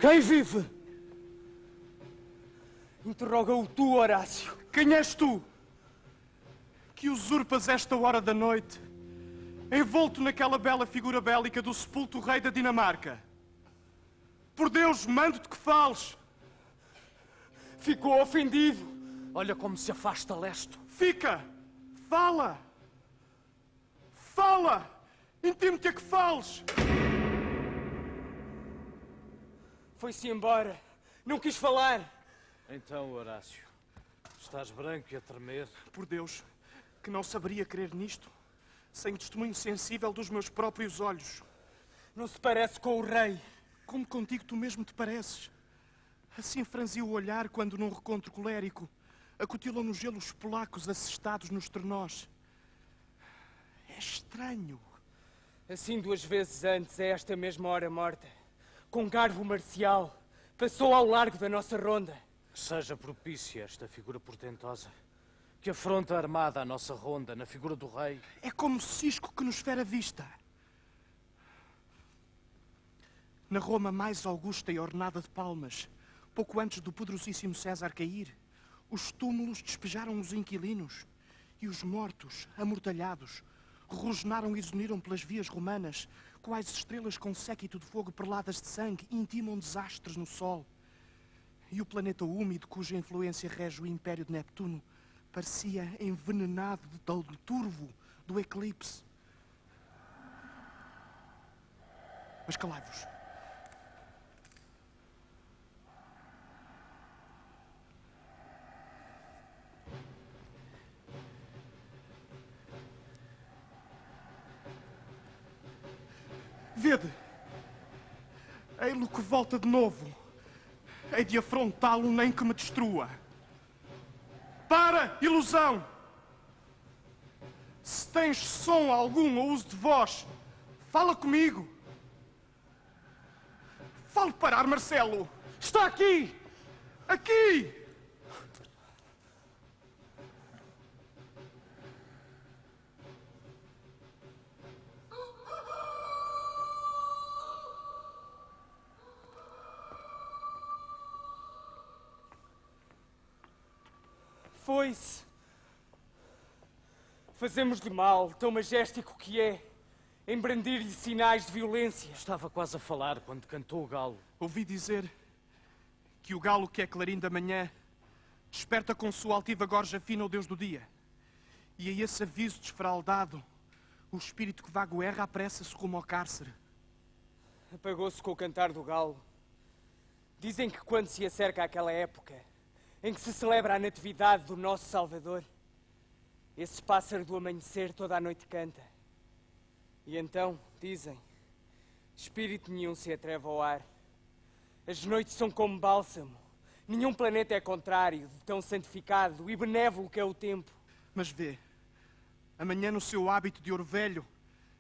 Quem vive? Interroga-o tu, Horácio. Quem és tu? Que usurpas esta hora da noite, envolto naquela bela figura bélica do sepulto rei da Dinamarca? Por Deus, mando-te que fales. Ficou ofendido. Olha como se afasta Lesto. Fica! Fala! Fala! Intimo-te a que fales! Foi-se embora. Não quis falar. Então, Horácio, estás branco e a tremer? Por Deus, que não saberia crer nisto, sem testemunho sensível dos meus próprios olhos. Não se parece com o rei. Como contigo tu mesmo te pareces. Assim franziu o olhar quando, num recontro colérico, acutilam no gelo os polacos assestados nos trenós. É estranho. Assim 2 vezes antes, a esta mesma hora morta, com garbo marcial, passou ao largo da nossa ronda. Que seja propícia esta figura portentosa, que afronta armada a nossa ronda na figura do rei. É como cisco que nos fere a vista. Na Roma mais augusta e ornada de palmas, pouco antes do poderosíssimo César cair, os túmulos despejaram os inquilinos e os mortos, amortalhados, rosnaram e zuniram pelas vias romanas, quais estrelas com séquito de fogo perladas de sangue intimam desastres no sol. E o planeta úmido, cuja influência rege o império de Neptuno, parecia envenenado de tal turvo do eclipse. Mas calai-vos. Vede, ei-lo que volta de novo. Hei de afrontá-lo nem que me destrua. Para, ilusão! Se tens som algum ou uso de voz, fala comigo. Fale parar, Marcelo. Está aqui! Aqui! Foi-se. Fazemos-lhe mal, tão majéstico que é, em brandir-lhe sinais de violência. Estava quase a falar quando cantou o galo. Ouvi dizer que o galo que é clarim da manhã desperta com sua altiva gorja fina o Deus do dia. E a esse aviso desfraldado, o espírito que vago erra apressa-se rumo ao cárcere. Apagou-se com o cantar do galo. Dizem que quando se acerca àquela época em que se celebra a natividade do nosso Salvador, esse pássaro do amanhecer toda a noite canta. E então, dizem, espírito nenhum se atreve ao ar. As noites são como bálsamo. Nenhum planeta é contrário de tão santificado e benévolo que é o tempo. Mas vê, amanhã no seu hábito de ouro velho,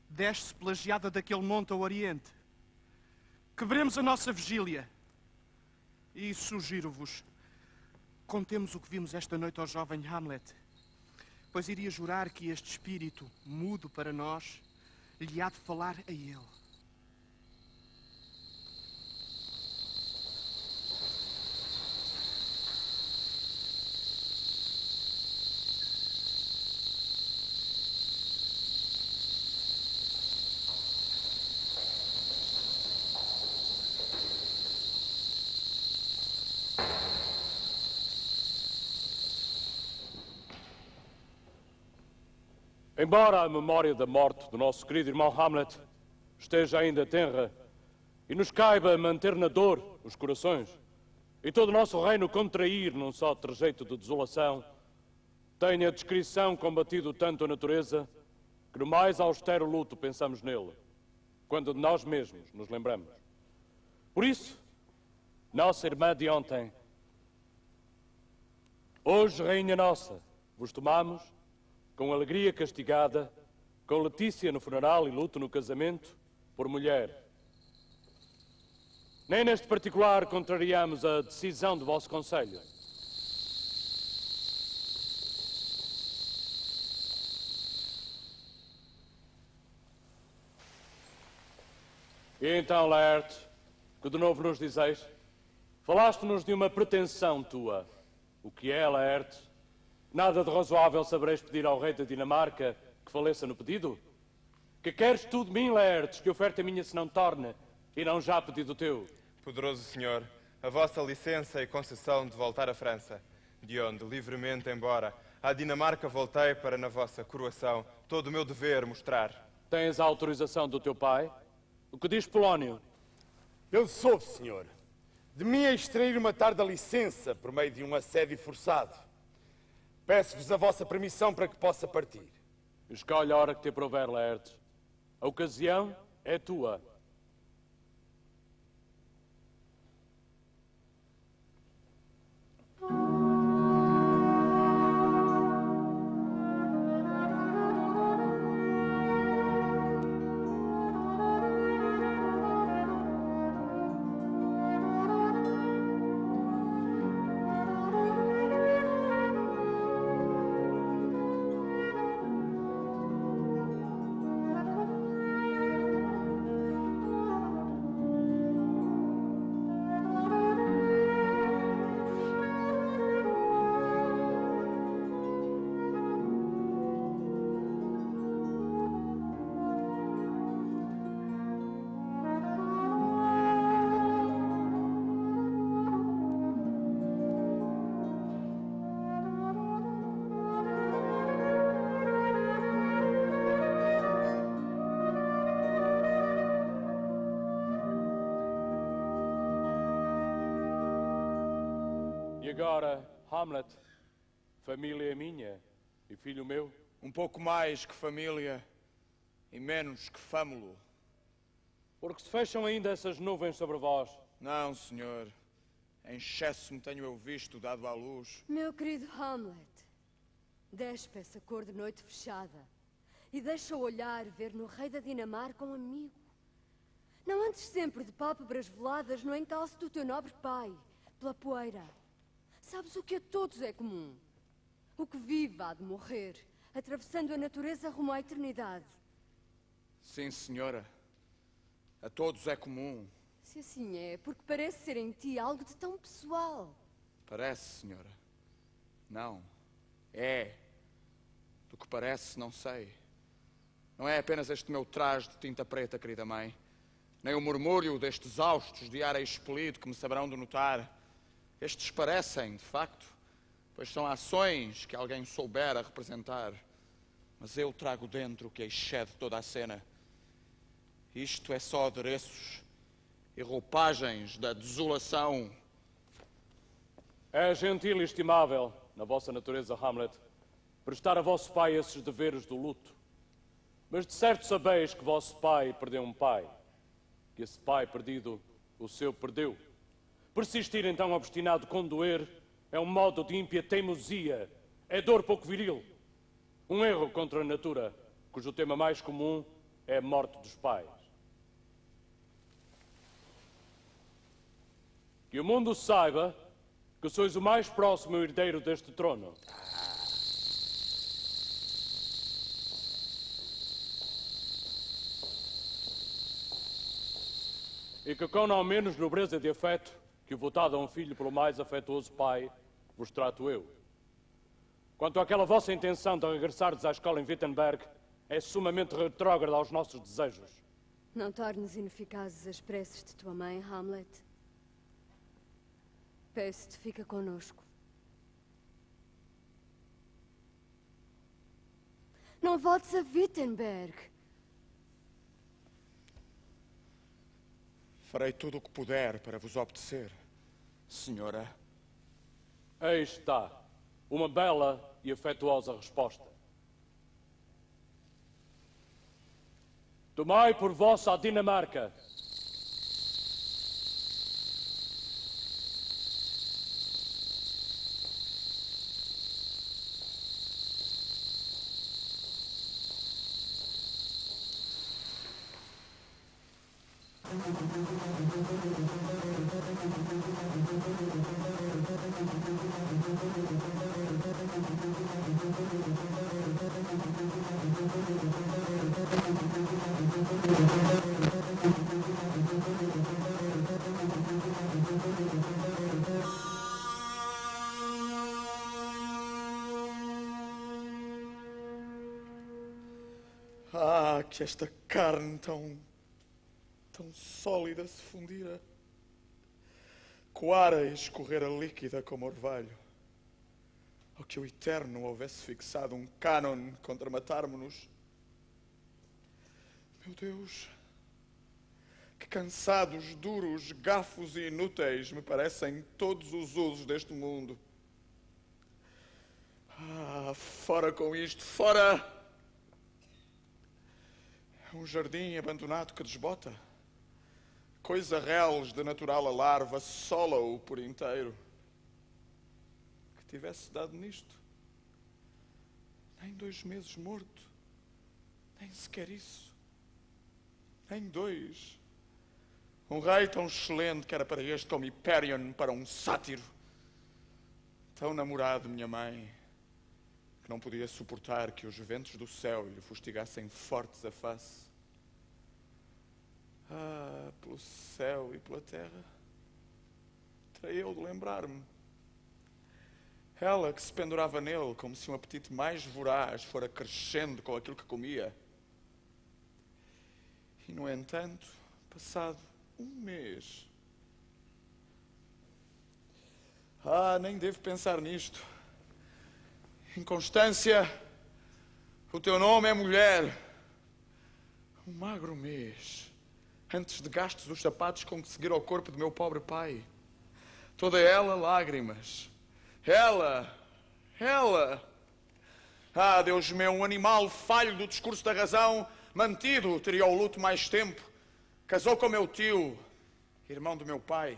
desce pela geada daquele monte ao oriente. Quebremos a nossa vigília. E sugiro-vos, contemos o que vimos esta noite ao jovem Hamlet, pois iria jurar que este espírito, mudo para nós, lhe há de falar a ele. Embora a memória da morte do nosso querido irmão Hamlet esteja ainda tenra e nos caiba manter na dor os corações e todo o nosso reino contrair num só trejeito de desolação, tem a descrição combatido tanto a natureza que no mais austero luto pensamos nele, quando de nós mesmos nos lembramos. Por isso, nossa irmã de ontem, hoje, rainha nossa, vos tomamos com alegria castigada, com Letícia no funeral e luto no casamento, por mulher. Nem neste particular contrariamos a decisão do vosso conselho. E então, Laerte, Que de novo nos dizeis? Falaste-nos de uma pretensão tua. O que é, Laertes? Nada de razoável sabereis pedir ao rei da Dinamarca que faleça no pedido? Que queres tu de mim, Laertes, que oferta minha se não torne, e não já pedido teu? Poderoso senhor, a vossa licença e concessão de voltar à França, de onde, livremente embora, à Dinamarca voltei para na vossa coroação todo o meu dever mostrar. Tens a autorização do teu pai? O que diz Polónio? Eu soube, senhor. De mim é extrair uma tarda licença por meio de um assédio forçado. Peço-vos a vossa permissão para que possa partir. Escolhe a hora que te aprover, Laertes. A ocasião é tua. E agora, Hamlet, família minha e filho meu? Um pouco mais que família e menos que fâmulo. Porque se fecham ainda essas nuvens sobre vós? Não, senhor. Em excesso me tenho eu visto dado à luz. Meu querido Hamlet, despe essa cor de noite fechada e deixa o olhar ver no rei da Dinamarca um amigo. Não andes sempre de pálpebras veladas no encalço do teu nobre pai, pela poeira. Sabes o que a todos é comum? O que vive há de morrer, atravessando a natureza rumo à eternidade. Sim, senhora. A todos é comum. Se assim é, porque parece ser em ti algo de tão pessoal. Parece, senhora. Não. É. Do que parece, não sei. Não é apenas este meu traje de tinta preta, querida mãe, nem o murmúrio destes haustos de ar expelido que me saberão de notar. Estes parecem, de facto, pois são ações que alguém soubera representar. Mas eu trago dentro o que excede toda a cena. Isto é só adereços e roupagens da desolação. É gentil e estimável, na vossa natureza, Hamlet, prestar a vosso pai esses deveres do luto. Mas de certo sabeis que vosso pai perdeu um pai, que esse pai perdido, o seu perdeu. Persistir então obstinado com doer é um modo de ímpia teimosia, é dor pouco viril. Um erro contra a natura, cujo tema mais comum é a morte dos pais. Que o mundo saiba que sois o mais próximo herdeiro deste trono. E que com não menos nobreza de afeto que o votado a um filho pelo mais afetuoso pai vos trato eu. Quanto àquela vossa intenção de regressardes à escola em Wittenberg, é sumamente retrógrada aos nossos desejos. Não tornes ineficazes as preces de tua mãe, Hamlet. Peço-te, fica conosco. Não voltes a Wittenberg. Farei tudo o que puder para vos obedecer, senhora. Aí está, uma bela e afetuosa resposta. Tomai por vossa a Dinamarca. que esta carne tão sólida se fundira, coara e escorrera líquida como orvalho, ou que o Eterno houvesse fixado um cânon contra matarmos-nos. Meu Deus, que cansados, duros, gafos e inúteis me parecem todos os usos deste mundo. Ah, fora com isto, fora! É um jardim abandonado que desbota. Coisa reles de natural alarve, assola-o por inteiro. Que tivesse dado nisto. Nem 2 meses morto. Nem sequer isso. Nem 2. Um rei tão excelente que era para este como Hiperion para um sátiro. Tão namorado de minha mãe, que não podia suportar que os ventos do céu lhe fustigassem fortes a face. Ah, pelo céu e pela terra, terei eu de lembrar-me. Ela que se pendurava nele como se um apetite mais voraz fora crescendo com aquilo que comia. E, no entanto, passado 1 mês... Ah, nem devo pensar nisto. Inconstância, o teu nome é mulher. Um magro mês, antes de gastes os sapatos com que seguir ao corpo do meu pobre pai. Toda ela lágrimas. Ela. Ah, Deus meu, um animal falho do discurso da razão, mantido, teria o luto mais tempo. Casou com meu tio, irmão do meu pai.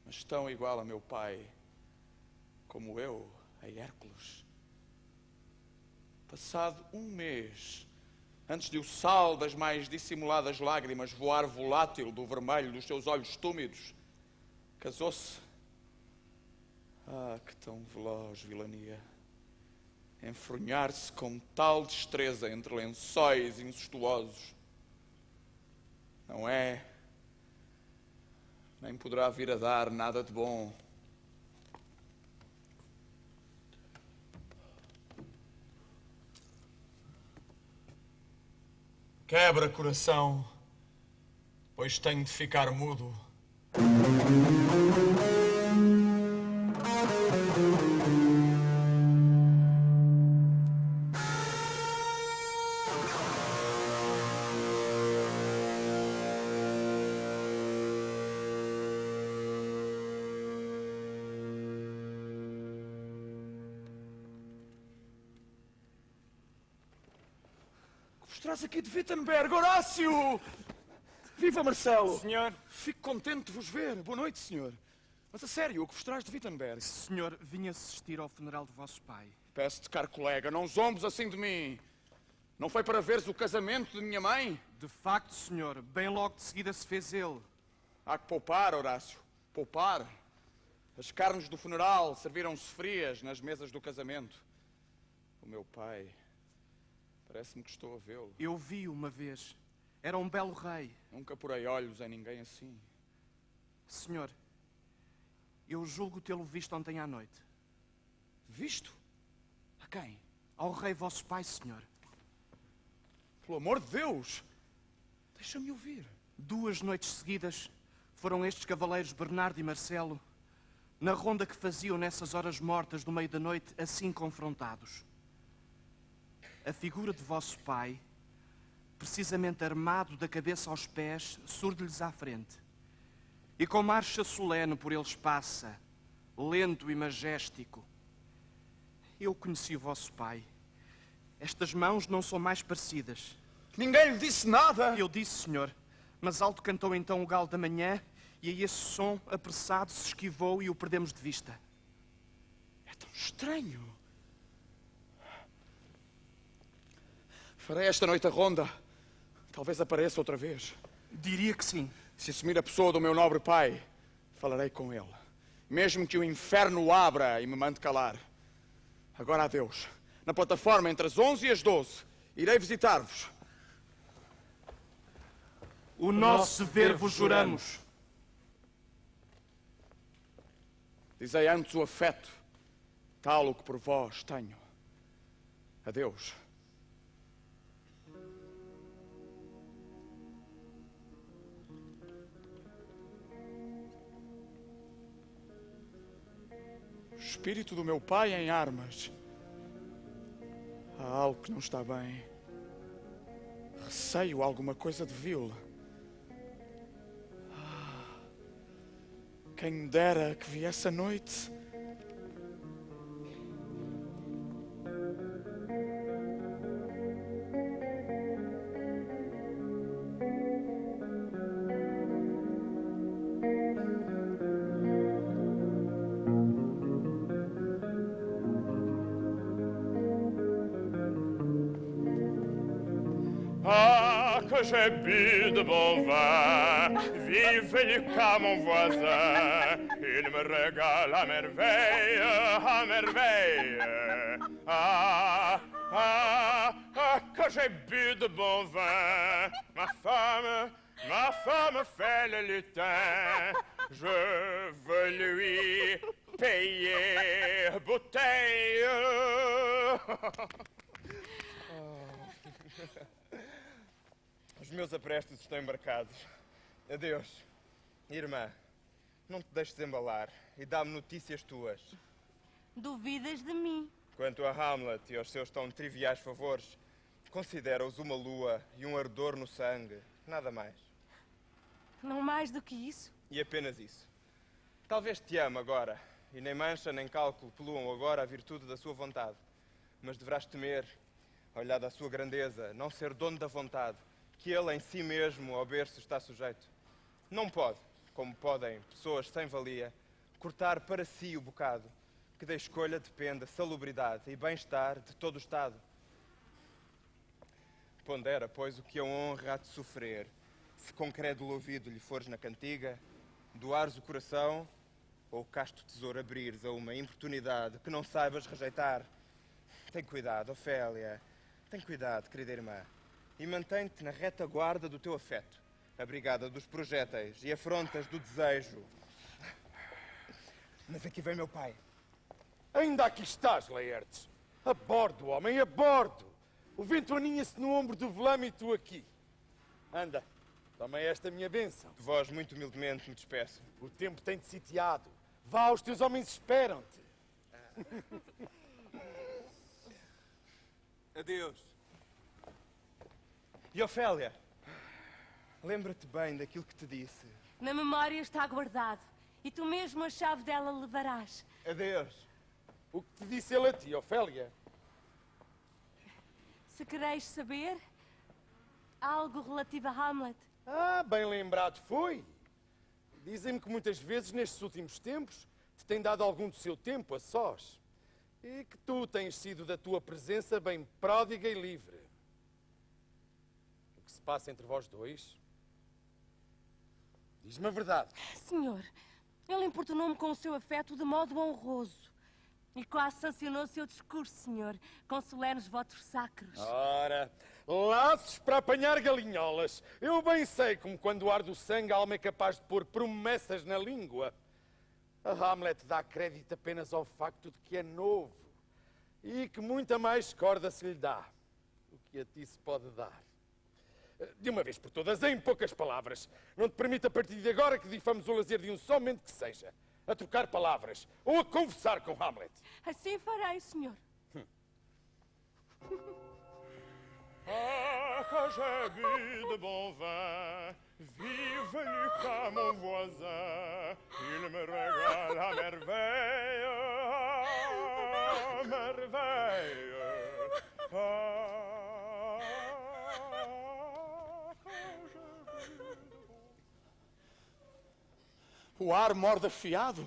Mas tão igual a meu pai, como eu a Hércules. Passado 1 mês, antes de o sal das mais dissimuladas lágrimas voar volátil do vermelho dos seus olhos túmidos, casou-se. Ah, que tão veloz vilania! Enfronhar-se com tal destreza entre lençóis incestuosos. Não é, nem poderá vir a dar nada de bom. Quebra coração, pois tenho de ficar mudo. Traz aqui de Wittenberg, Horácio! Viva Marcelo! Senhor. Fico contente de vos ver. Boa noite, senhor. Mas a sério, o que vos traz de Wittenberg? Senhor, vim assistir ao funeral do vosso pai. Peço-te, caro colega, não zombes assim de mim. Não foi para veres o casamento de minha mãe? De facto, senhor, bem logo de seguida se fez ele. Há que poupar, Horácio. Poupar. As carnes do funeral serviram-se frias nas mesas do casamento. O meu pai... Parece-me que estou a vê-lo. Eu vi uma vez. Era um belo rei. Nunca porei olhos em ninguém assim. Senhor, eu julgo tê-lo visto ontem à noite. Visto? A quem? Ao rei vosso pai, senhor. Pelo amor de Deus! Deixa-me ouvir. 2 noites seguidas foram estes cavaleiros Bernardo e Marcelo, na ronda que faziam nessas horas mortas do meio da noite, assim confrontados. A figura de vosso pai, precisamente armado da cabeça aos pés, surge-lhes à frente. E com marcha solene por eles passa, lento e majestico. Eu conheci o vosso pai. Estas mãos não são mais parecidas. Ninguém lhe disse nada! Eu disse, senhor, mas alto cantou então o galo da manhã, e a esse som, apressado, se esquivou e o perdemos de vista. É tão estranho. Farei esta noite a ronda. Talvez apareça outra vez. Diria que sim. Se assumir a pessoa do meu nobre pai, falarei com ele. Mesmo que o inferno o abra e me mande calar. Agora adeus. Na plataforma entre as 11 e as 12, irei visitar-vos. O nosso dever vos juramos. Dizei antes o afeto, tal o que por vós tenho. Adeus. espírito do meu pai em armas. Há algo que não está bem. Receio alguma coisa de vil. Quem me dera que viesse a noite. Ah, que j'ai bu de bon vin, vive Lucas mon voisin, il me régale à merveille, à merveille. Ah, ah, ah, que j'ai bu de bon vin, ma femme fait le lutin, je veux lui payer bouteille. Os meus aprestos estão embarcados. Adeus. Irmã, não te deixes embalar e dá-me notícias tuas. Duvidas de mim? Quanto a Hamlet e aos seus tão triviais favores, considera-os uma lua e um ardor no sangue. Nada mais. Não mais do que isso? E apenas isso. Talvez te ame agora, e nem mancha nem cálculo poluam agora a virtude da sua vontade. Mas deverás temer, olhada a sua grandeza, não ser dono da vontade, que ele em si mesmo ao berço está sujeito. Não pode, como podem pessoas sem valia, cortar para si o bocado, que da escolha depende a salubridade e bem-estar de todo o Estado. Pondera, pois, o que a honra há de sofrer, se com crédulo ouvido lhe fores na cantiga, doares o coração, ou o casto tesouro abrires a uma importunidade que não saibas rejeitar. Tem cuidado, Ofélia, tem cuidado, querida irmã. E mantém-te na retaguarda do teu afeto, abrigada dos projéteis e afrontas do desejo. Mas aqui vem meu pai. Ainda aqui estás, Laertes. A bordo, homem, a bordo. O vento aninha-se no ombro do velame e tu aqui. Anda, toma esta minha bênção. De vós, muito humildemente, me despeço. O tempo tem-te sitiado. Vá, os teus homens esperam-te. Adeus. E Ofélia, lembra-te bem daquilo que te disse. Na memória está guardado. E tu mesmo a chave dela levarás. Adeus. O que te disse ele a ti, Ofélia? Se quereis saber, algo relativo a Hamlet. Ah, bem lembrado foi. Dizem-me que muitas vezes, nestes últimos tempos, te tem dado algum do seu tempo a sós. E que tu tens sido da tua presença bem pródiga e livre. O que se passa entre vós dois? Diz-me a verdade. Senhor, ele importunou-me com o seu afeto de modo honroso. E quase sancionou o seu discurso, senhor, com solenes votos sacros. Ora, laços para apanhar galinholas. Eu bem sei como quando arde o sangue a alma é capaz de pôr promessas na língua. A Hamlet dá crédito apenas ao facto de que é novo e que muita mais corda se lhe dá. O que a ti se pode dar. De uma vez por todas, em poucas palavras, não te permite a partir de agora que difamos o lazer de um só momento que seja, a trocar palavras ou a conversar com Hamlet. Assim farei, senhor. Ah, que j'ai bu de bon vin, vive Lucas mon voisin, il me régale à merveille, à merveille. Ah, que j'ai bu de bon... O ar morde afiado.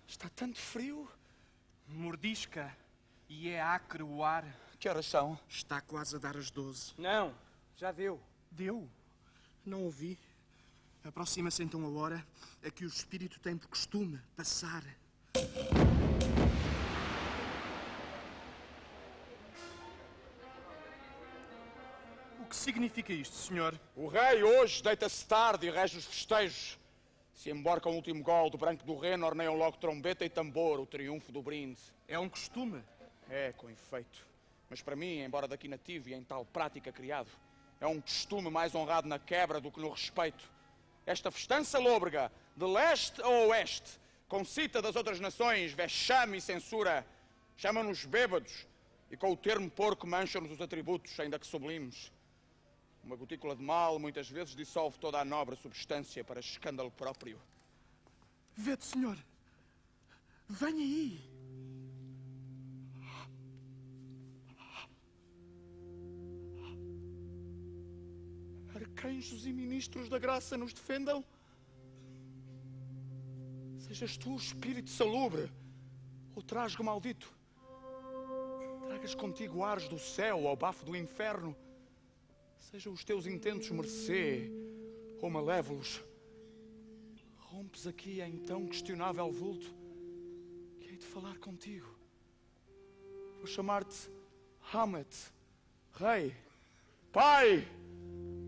Está tanto frio. Mordisca e é acre o ar. Que horas são? Está quase a dar as 12. Não, já deu. Deu? Não ouvi. Aproxima-se então a hora a que o espírito tem por costume passar. O que significa isto, senhor? O rei hoje deita-se tarde e rege os festejos. Se embarca o último gol do branco do Reno, orneiam logo trombeta e tambor, o triunfo do brinde. É um costume. É, com efeito. Mas para mim, embora daqui nativo e em tal prática criado, é um costume mais honrado na quebra do que no respeito. Esta festança lôbrega, de leste a oeste, concita das outras nações, vexame e censura, chamam-nos bêbados e com o termo porco mancham-nos os atributos, ainda que sublimes. Uma gotícula de mal muitas vezes dissolve toda a nobre substância para escândalo próprio. Vede, senhor. Vem aí. Arcanjos e ministros da graça nos defendam. Sejas tu o espírito salubre, ou trasgo maldito. Tragas contigo ares do céu ao bafo do inferno. Sejam os teus intentos mercê ou malévolos. Rompes aqui em tão questionável vulto que hei de falar contigo. Vou chamar-te Hamlet, rei, pai,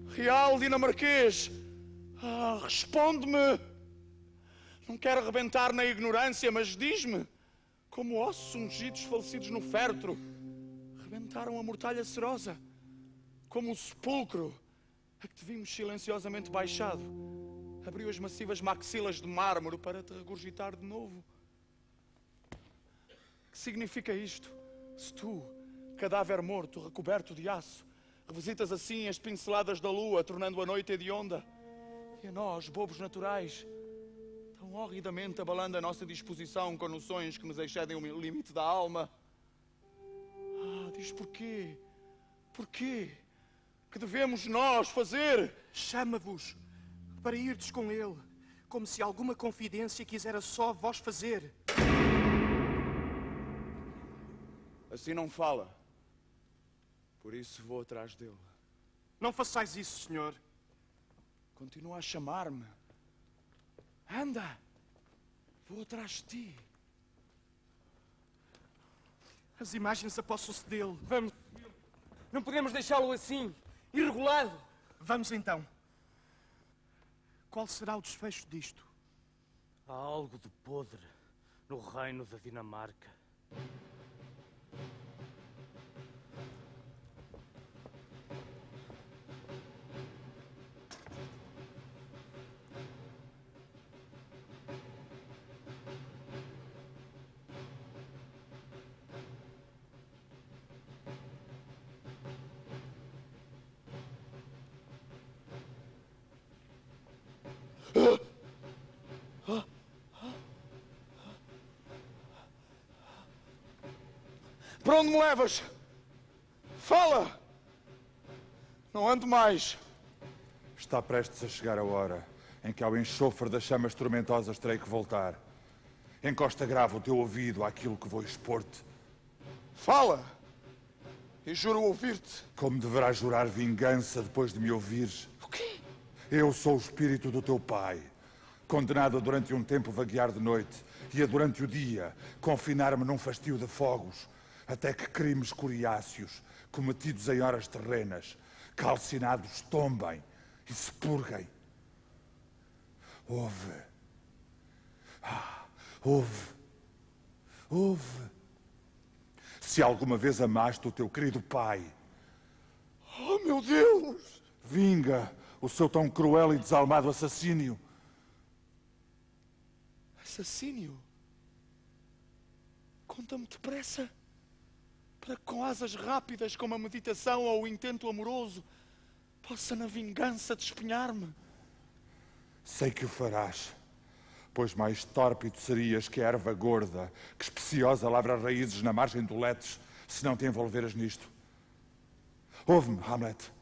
real dinamarquês. Responde-me. Não quero arrebentar na ignorância, mas diz-me, como ossos ungidos falecidos no fértro, rebentaram a mortalha serosa, como o sepulcro a que te vimos silenciosamente baixado, abriu as massivas maxilas de mármore para te regurgitar de novo. Que significa isto? Se tu, cadáver morto, recoberto de aço, revisitas assim as pinceladas da lua, tornando a noite hedionda, e a nós, bobos naturais, tão horridamente abalando a nossa disposição com noções que nos excedem o limite da alma. Diz porquê? Porquê? Que devemos nós fazer? Chama-vos para irdes com ele, como se alguma confidência quisera só vós fazer. Assim não fala. Por isso vou atrás dele. Não façais isso, senhor. Continua a chamar-me. Anda! Vou atrás de ti. As imagens apossam-se dele. Vamos. Não podemos deixá-lo assim, irregulado. Vamos então. Qual será o desfecho disto? Há algo de podre no reino da Dinamarca. Para onde me levas? Fala! Não ando mais. Está prestes a chegar a hora em que ao enxofre das chamas tormentosas terei que voltar. Encosta grave o teu ouvido àquilo que vou expor-te. Fala! E juro ouvir-te. Como deverás jurar vingança depois de me ouvires? O quê? Eu sou o espírito do teu pai, condenado a durante um tempo vaguear de noite e a durante o dia confinar-me num fastio de fogos, até que crimes coriáceos, cometidos em horas terrenas, calcinados, tombem e se purguem. Ouve. Ouve. Ouve. Se alguma vez amaste o teu querido pai, Oh, meu Deus! vinga o seu tão cruel e desalmado assassínio. Assassínio? Conta-me depressa, para que com asas rápidas como a meditação ou o intento amoroso possa na vingança despenhar-me. Sei que o farás, pois mais tórpido serias que a erva gorda, que especiosa lavra raízes na margem do Letes, se não te envolveras nisto. Ouve-me, Hamlet.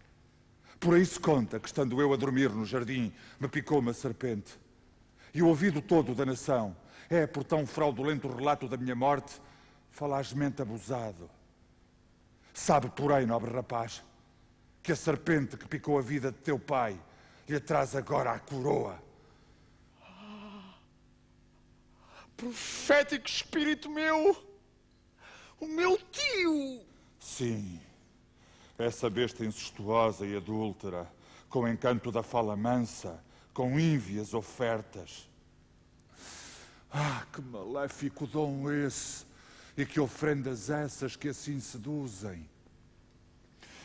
Por aí se conta que, estando eu a dormir no jardim, me picou uma serpente. E o ouvido todo da nação é, por tão fraudulento relato da minha morte, falazmente abusado. Sabe, porém, nobre rapaz, que a serpente que picou a vida de teu pai lhe traz agora a coroa. Profético espírito meu! O meu tio! Sim, essa besta incestuosa e adúltera, com o encanto da fala mansa, com ínvias ofertas. Que maléfico dom esse! E que ofrendas essas que assim seduzem!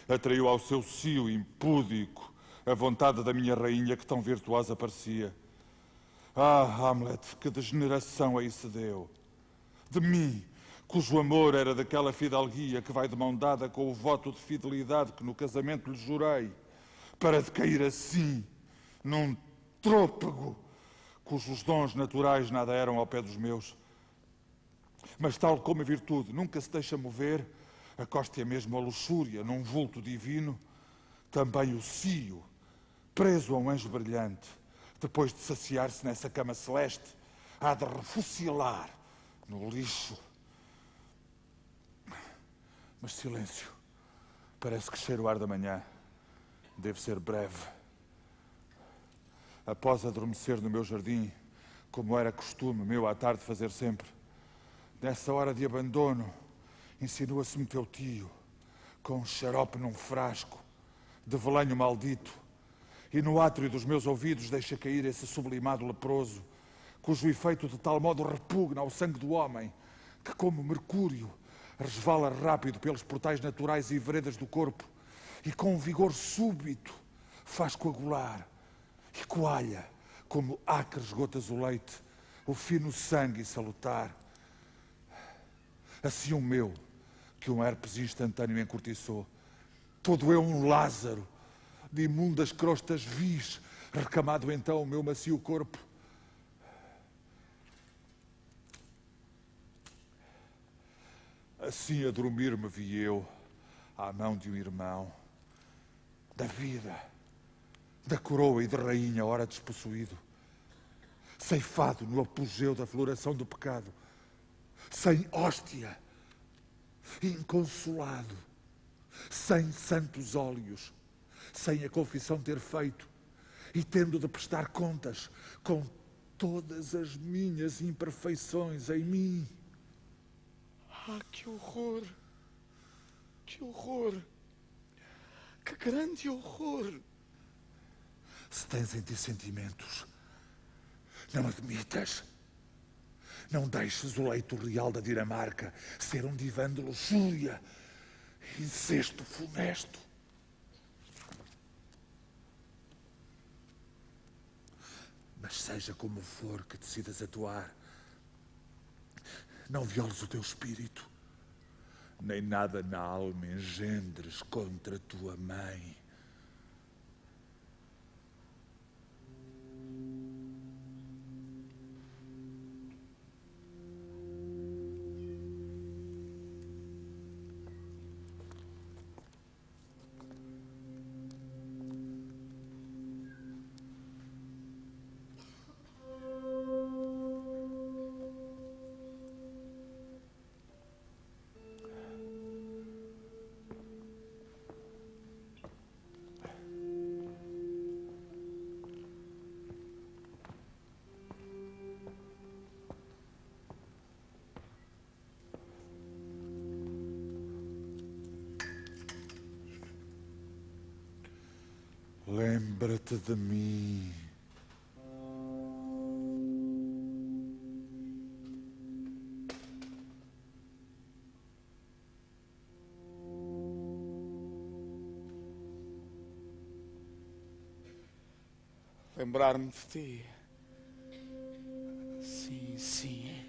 Atraiu ao seu cio impúdico a vontade da minha rainha que tão virtuosa parecia. Ah, Hamlet, que degeneração aí se deu. De mim, cujo amor era daquela fidalguia que vai de mão dada com o voto de fidelidade que no casamento lhe jurei, para decair assim, num trôpego, cujos dons naturais nada eram ao pé dos meus. Mas tal como a virtude nunca se deixa mover, acoste-a mesmo a luxúria num vulto divino, também o cio, preso a um anjo brilhante, depois de saciar-se nessa cama celeste, há de refucilar no lixo. Mas silêncio. Parece que cheira o ar da manhã. Deve ser breve. Após adormecer no meu jardim, como era costume meu à tarde fazer sempre, nessa hora de abandono, insinua-se-me teu tio, com um xarope num frasco, de velenho maldito, e no átrio dos meus ouvidos deixa cair esse sublimado leproso, cujo efeito de tal modo repugna ao sangue do homem, que como mercúrio resvala rápido pelos portais naturais e veredas do corpo, e com um vigor súbito faz coagular, e coalha, como acres gotas o leite, o fino sangue salutar. Assim o meu, que um herpes instantâneo encurtiçou, todo eu um Lázaro, de imundas crostas vis, recamado então o meu macio corpo. Assim a dormir-me vi eu, à mão de um irmão, da vida, da coroa e de rainha ora despossuído, ceifado no apogeu da floração do pecado, sem hóstia, inconsolado, sem santos óleos, sem a confissão ter feito, e tendo de prestar contas com todas as minhas imperfeições em mim. Ah, que horror! Que horror! Que grande horror! Se tens em ti sentimentos, não admitas. Não deixes o leito real da Dinamarca ser um divã de luxúria, incesto funesto. Mas seja como for que decidas atuar, não violes o teu espírito, nem nada na alma engendres contra tua mãe. Lembra-te de mim. Lembrar-me de ti. Sim, sim.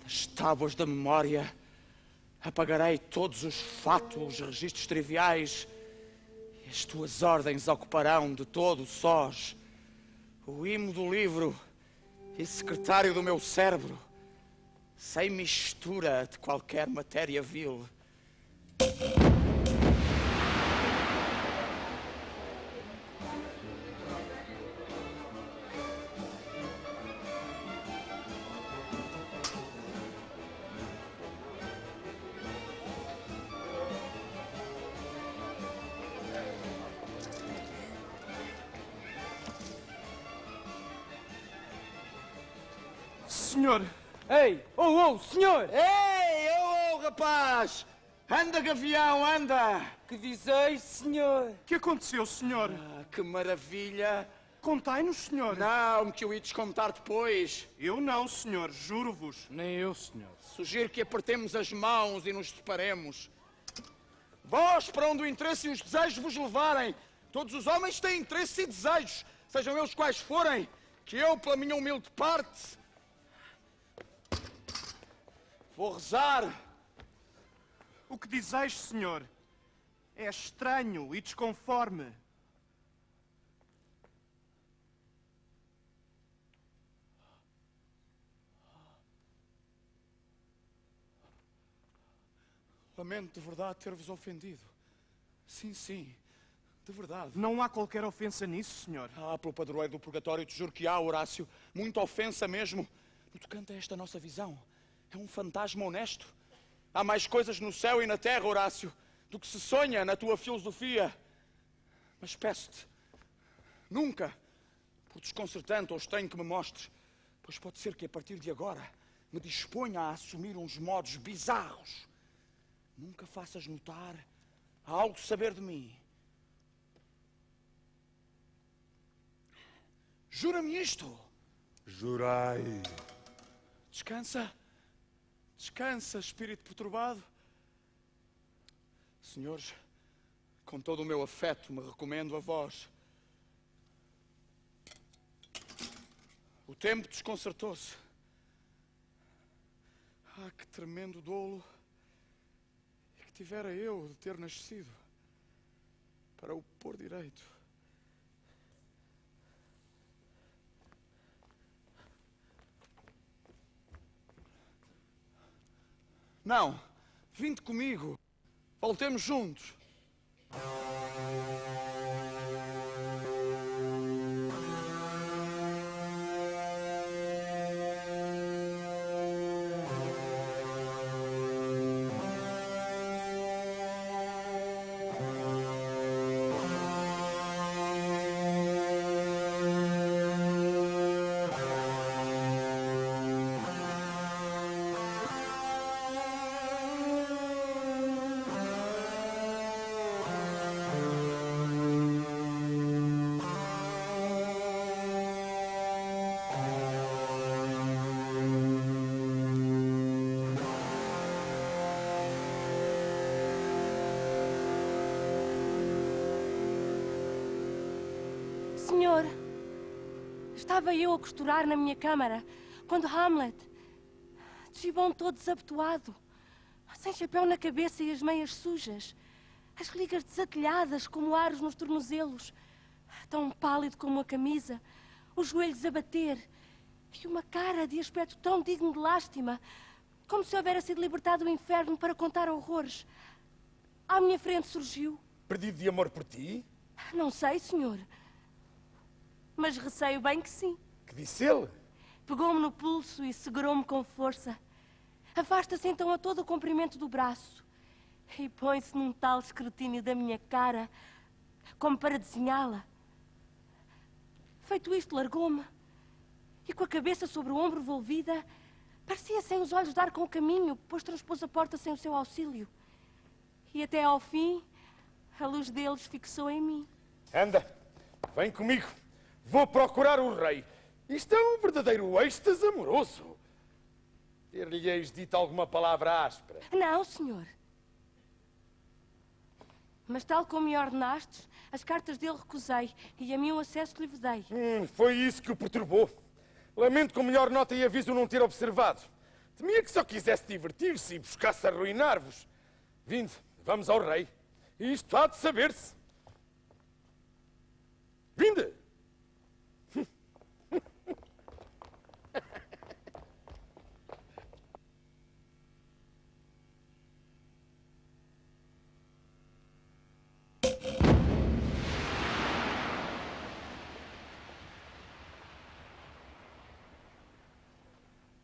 Das tábuas da memória apagarei todos os fatos, os registros triviais, e as tuas ordens ocuparão de todo sós o imo do livro e secretário do meu cérebro, sem mistura de qualquer matéria vil. Senhor! Ei! Oh, senhor! Ei, rapaz! Anda, gavião, anda! Que dizeis, senhor? Que aconteceu, senhor? Ah, que maravilha! Contai-nos, senhor. Não, que eu ia descontar depois. Eu não, senhor, juro-vos. Nem eu, senhor. Sugiro que apertemos as mãos e nos separemos. Vós, para onde o interesse e os desejos vos levarem. Todos os homens têm interesses e desejos, sejam eles quais forem. que eu, pela minha humilde parte, vou rezar. O que dizeis, senhor, é estranho e desconforme. Lamento de verdade ter-vos ofendido. Sim, sim, de verdade. Não há qualquer ofensa nisso, senhor. Pelo padroeiro do purgatório, te juro que há, Horácio. Muita ofensa mesmo. No tocante a esta nossa visão, é um fantasma honesto. Há mais coisas no céu e na terra, Horácio, do que se sonha na tua filosofia. Mas peço-te, nunca, por desconcertante ou estranho que me mostres, pois pode ser que a partir de agora me disponha a assumir uns modos bizarros. Nunca faças notar algo saber de mim. Jura-me isto. Jurai. Descansa. Descansa, espírito perturbado. Senhores, com todo o meu afeto me recomendo a vós. O tempo desconcertou-se. Que tremendo dolo que tivera eu de ter nascido para o pôr direito. Não, vinde comigo. Voltemos juntos. Senhor, estava eu a costurar na minha câmara quando Hamlet, de gibão todo desabotoado, sem chapéu na cabeça e as meias sujas, as ligas desatilhadas como aros nos tornozelos, tão pálido como a camisa, os joelhos a bater e uma cara de aspecto tão digno de lástima, como se houvera sido libertado do inferno para contar horrores. À minha frente surgiu... Perdido de amor por ti? Não sei, senhor. Mas receio bem que sim. Que disse ele? Pegou-me no pulso e segurou-me com força. Afasta-se então a todo o comprimento do braço e põe-se num tal escrutínio da minha cara, como para desenhá-la. Feito isto, largou-me e, com a cabeça sobre o ombro volvida, parecia sem os olhos dar com o caminho, pois transpôs a porta sem o seu auxílio. E até ao fim, a luz deles fixou em mim. Anda, vem comigo. Vou procurar o rei. Isto é um verdadeiro êxtase amoroso. Ter-lhe-eis dito alguma palavra áspera? Não, senhor. Mas tal como me ordenastes, as cartas dele recusei e a mim o acesso lhe vedei. Foi isso que o perturbou. Lamento com melhor nota e aviso não ter observado. Temia que só quisesse divertir-se e buscasse arruinar-vos. Vinde, vamos ao rei. Isto há de saber-se. Vinde!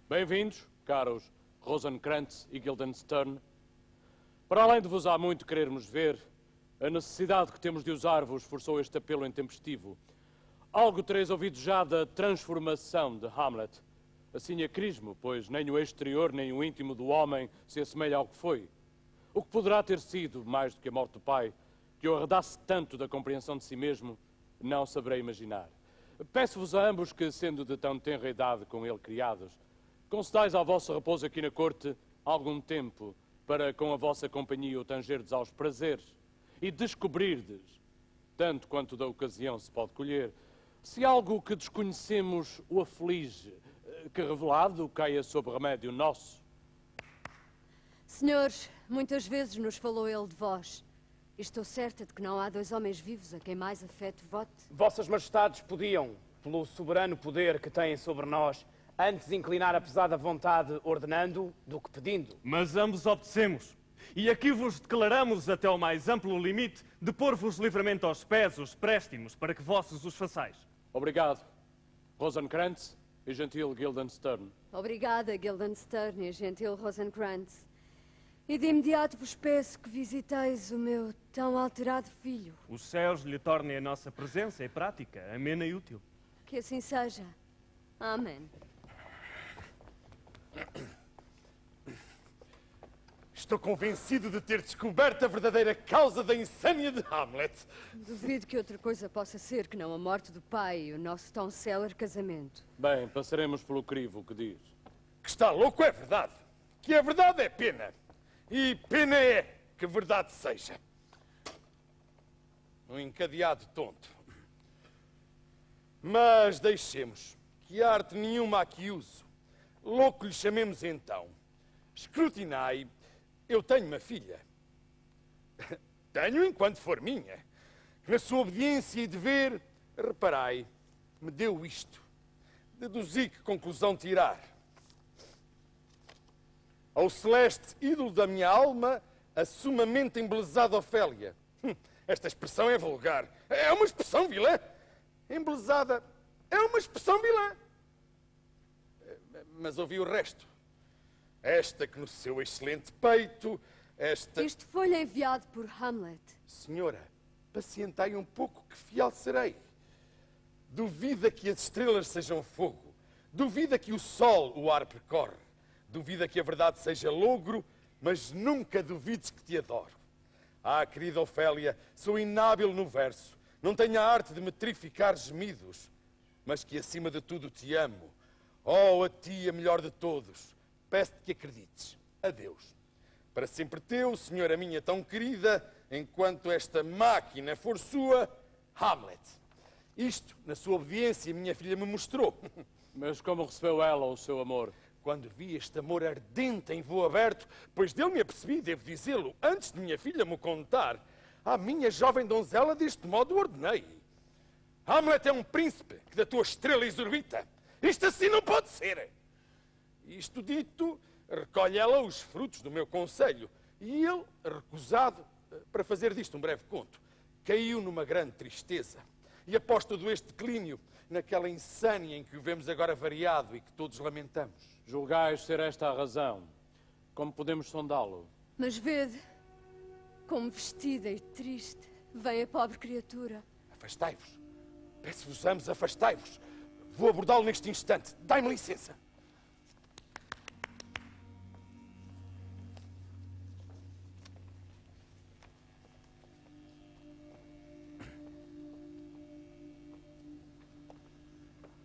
Bem-vindos, caros Rosenkrantz e Guildenstern. Para além de vos há muito querermos ver, a necessidade que temos de usar-vos forçou este apelo intempestivo. Algo tereis ouvido já da transformação de Hamlet. Assim é crismo, pois nem o exterior nem o íntimo do homem se assemelha ao que foi. O que poderá ter sido, mais do que a morte do pai, que o arredasse tanto da compreensão de si mesmo, não saberei imaginar. Peço-vos a ambos que, sendo de tão tenra idade com ele criados, concedais ao vosso repouso aqui na corte algum tempo para, com a vossa companhia, o tangerdes aos prazeres e descobrirdes, tanto quanto da ocasião se pode colher, Se algo que desconhecemos o aflige, que revelado caia sob remédio nosso. Senhores, muitas vezes nos falou ele de vós. E estou certa de que não há dois homens vivos a quem mais afeto vote. Vossas Majestades podiam, pelo soberano poder que têm sobre nós, antes inclinar a pesada vontade ordenando do que pedindo. Mas ambos obedecemos. E aqui vos declaramos até ao mais amplo limite de pôr-vos livremente aos pés os préstimos para que vossos os façais. Obrigado, Rosenkrantz e gentil Guildenstern. Obrigada, Guildenstern e gentil Rosenkrantz. E de imediato vos peço que visiteis o meu tão alterado filho. Os céus lhe tornem a nossa presença e prática amena e útil. Que assim seja. Amém. Estou convencido de ter descoberto a verdadeira causa da insânia de Hamlet. Duvido que outra coisa possa ser que não a morte do pai e o nosso tão célebre casamento. Bem, passaremos pelo crivo, o que diz? Que está louco é verdade. Que a verdade é pena. E pena é que verdade seja. Um encadeado tonto. Mas deixemos que arte nenhuma aqui uso. Louco lhe chamemos então. Escrutinai, eu tenho uma filha. Tenho enquanto for minha. Na sua obediência e dever, reparai, me deu isto. Deduzi que conclusão tirar. Ao celeste ídolo da minha alma, a sumamente embelezada Ofélia. Esta expressão é vulgar. É uma expressão vilã. Embelezada é uma expressão vilã. Mas ouvi o resto. Esta que no seu excelente peito, esta... Isto foi-lhe enviado por Hamlet. Senhora, pacientai um pouco que fiel serei. Duvida que as estrelas sejam fogo. Duvida que o sol o ar percorre. Duvida que a verdade seja logro, mas nunca duvides que te adoro. Ah, querida Ofélia, sou inábil no verso. Não tenho a arte de metrificar gemidos, mas que acima de tudo te amo. Oh, a ti, a melhor de todos. Peço-te que acredites. Adeus. Para sempre teu, senhora minha tão querida, enquanto esta máquina for sua, Hamlet. Isto, na sua obediência, minha filha me mostrou. Mas como recebeu ela o seu amor? Quando vi este amor ardente em voo aberto, pois dele me apercebi, devo dizê-lo, antes de minha filha me contar, à minha jovem donzela deste modo ordenei. Hamlet é um príncipe que da tua estrela exorbita. Isto assim não pode ser. Isto dito, recolhe ela os frutos do meu conselho. E ele, recusado, para fazer disto um breve conto, caiu numa grande tristeza. E após todo este declínio, naquela insânia em que o vemos agora variado e que todos lamentamos. Julgais ser esta a razão. Como podemos sondá-lo? Mas vede, como vestida e triste, vem a pobre criatura. Afastai-vos. Peço-vos ambos, afastai-vos. Vou abordá-lo neste instante. Dai-me licença.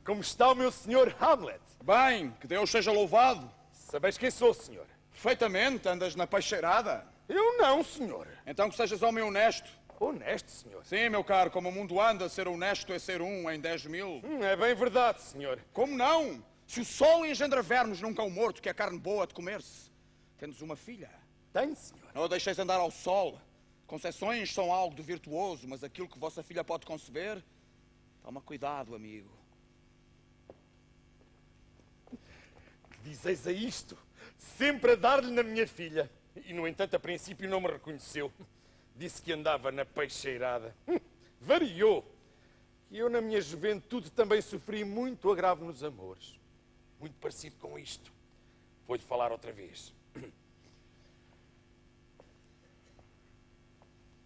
Como está o meu senhor Hamlet? Bem, que Deus seja louvado. Sabeis quem sou, senhor? Perfeitamente, andas na peixeirada. Eu não, senhor. Então que sejas homem honesto. Honesto, senhor? Sim, meu caro, como o mundo anda, ser honesto é ser um em 10.000. É bem verdade, senhor. Como não? Se o sol engendra vermes num cão morto, que é carne boa de comer-se. Tendes uma filha. Tenho, senhor. Não a deixeis andar ao sol. Concessões são algo de virtuoso, mas aquilo que vossa filha pode conceber... Toma cuidado, amigo. Que dizeis a isto? Sempre a dar-lhe na minha filha. E, no entanto, a princípio não me reconheceu. Disse que andava na peixeirada. Variou. E eu, na minha juventude, também sofri muito agravo nos amores. Muito parecido com isto. Vou-lhe falar outra vez.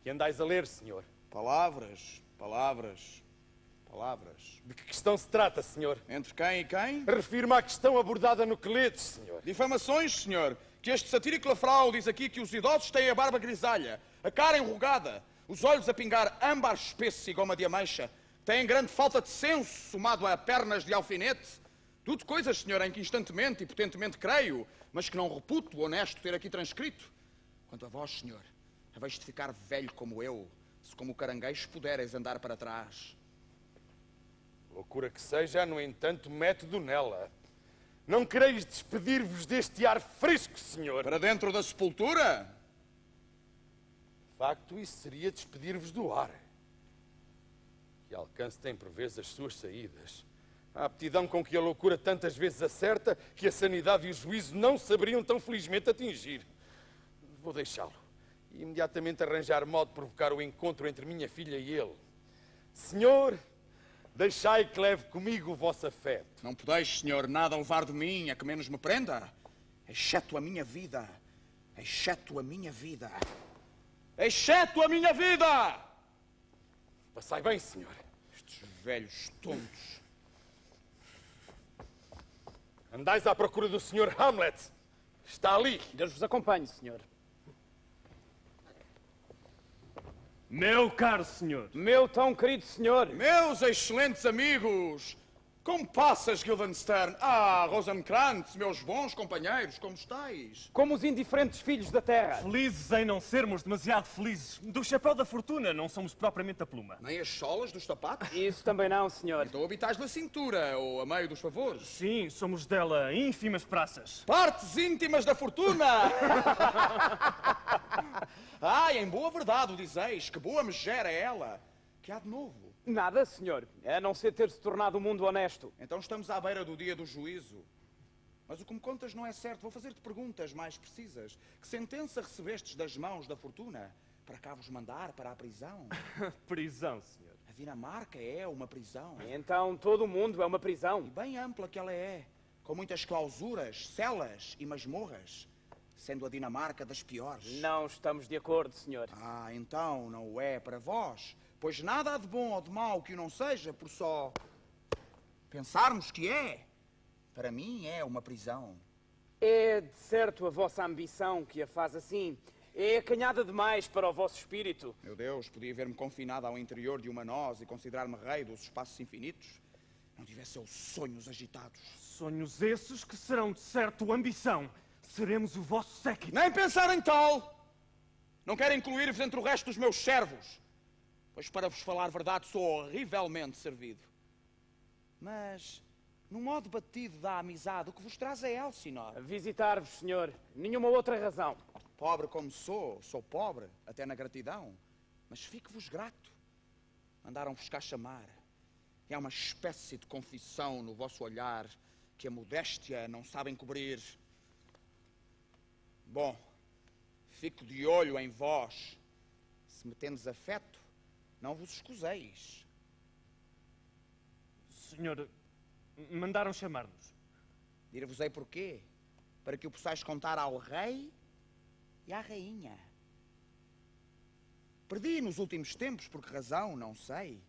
Que andais a ler, senhor? Palavras, palavras, palavras. De que questão se trata, senhor? Entre quem e quem? Refiro-me à questão abordada no Cletes, senhor. Difamações, senhor. Que este satírico Lafrau diz aqui que os idosos têm a barba grisalha, a cara enrugada, os olhos a pingar âmbar espesso e goma de ameixa, têm grande falta de senso, somado a pernas de alfinete. Tudo coisas, senhor, em que instantemente e potentemente creio, mas que não reputo honesto ter aqui transcrito. Quanto a vós, senhor, haveis de ficar velho como eu, se como o caranguejo pudereis andar para trás. loucura que seja, há, no entanto, método nela. Não quereis despedir-vos deste ar fresco, senhor? Para dentro da sepultura? De facto, isso seria despedir-vos do ar. Que alcance tem por vezes as suas saídas. A aptidão com que a loucura tantas vezes acerta, que a sanidade e o juízo não saberiam tão felizmente atingir. Vou deixá-lo e imediatamente arranjar modo de provocar o encontro entre minha filha e ele. Senhor, deixai que leve comigo o vosso afeto. Não podeis, senhor, nada levar de mim, a que menos me prenda, exceto a minha vida. Exceto a minha vida. Exceto a minha vida! Passai bem, senhor. Estes velhos tontos. Andais à procura do senhor Hamlet. Está ali. Deus vos acompanhe, senhor. Meu caro senhor. Meu tão querido senhor. Meus excelentes amigos. Como passas, Guildenstern? Ah, Rosenkrantz, meus bons companheiros, como estáis? Como os indiferentes filhos da terra. Felizes em não sermos demasiado felizes. Do chapéu da fortuna não somos propriamente a pluma. Nem as solas dos sapatos? Isso também não, senhor. Então habitais na cintura, ou a meio dos favores? Sim, somos dela ínfimas praças. Partes íntimas da fortuna! Ai, em boa verdade o dizeis, que boa megera é ela. Que há de novo? Nada, senhor. A não ser ter-se tornado um mundo honesto. Então estamos à beira do dia do juízo. Mas o que me contas não é certo. Vou fazer-te perguntas mais precisas. Que sentença recebestes das mãos da fortuna para cá vos mandar para a prisão? Prisão, senhor. A Dinamarca é uma prisão. Então todo o mundo é uma prisão. E bem ampla que ela é. Com muitas clausuras, celas e masmorras. Sendo a Dinamarca das piores. Não estamos de acordo, senhor. Ah, então não o é para vós. Pois nada há de bom ou de mau que o não seja por só pensarmos que é. Para mim é uma prisão. É de certo a vossa ambição que a faz assim. É acanhada demais para o vosso espírito. Meu Deus, podia ver-me confinado ao interior de uma noz e considerar-me rei dos espaços infinitos? Não tivesse eu sonhos agitados. Sonhos esses que serão de certo ambição. Seremos o vosso séquito. Nem pensar em tal! Não quero incluir-vos entre o resto dos meus servos. Pois para vos falar verdade sou horrivelmente servido. Mas, no modo batido da amizade, o que vos traz é Elsinore. Visitar-vos, senhor. Nenhuma outra razão. Pobre como sou pobre, até na gratidão. Mas fico-vos grato. Mandaram-vos cá chamar. E há uma espécie de confissão no vosso olhar que a modéstia não sabem cobrir. Bom, fico de olho em vós. Se me tendes afeto, não vos escuseis. Senhor, mandaram chamar-nos. Dir-vos-ei porquê? Para que o possais contar ao rei e à rainha. Perdi nos últimos tempos, por que razão, não sei,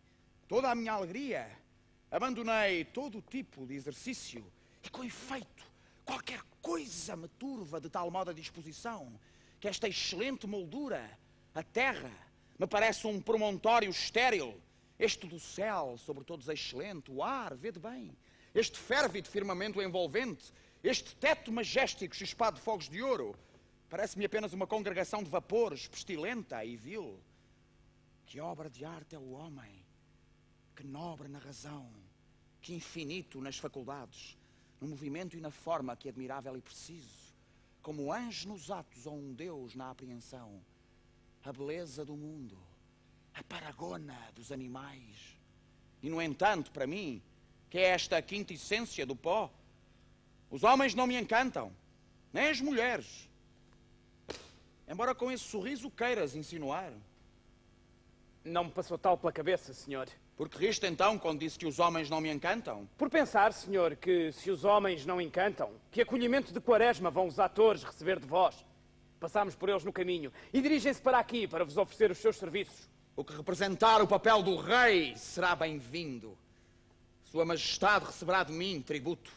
toda a minha alegria. Abandonei todo o tipo de exercício e, com efeito, qualquer coisa me turva de tal modo a disposição que esta excelente moldura, a terra, me parece um promontório estéril. Este do céu, sobre todos excelente, o ar, vede bem. Este férvido firmamento envolvente, este teto majéstico chispado de fogos de ouro, parece-me apenas uma congregação de vapores, pestilenta e vil. Que obra de arte é o homem, que nobre na razão, que infinito nas faculdades, no movimento e na forma que admirável e preciso, como anjo nos atos ou um deus na apreensão. A beleza do mundo, a paragona dos animais. E, no entanto, para mim, que é esta a quinta essência do pó, os homens não me encantam, nem as mulheres. Embora com esse sorriso queiras insinuar. Não me passou tal pela cabeça, senhor. Por que riste então quando disse que os homens não me encantam? Por pensar, senhor, que se os homens não encantam, que acolhimento de quaresma vão os atores receber de vós? Passámos por eles no caminho e dirigem-se para aqui para vos oferecer os seus serviços. O que representar o papel do rei será bem-vindo. Sua Majestade receberá de mim tributo.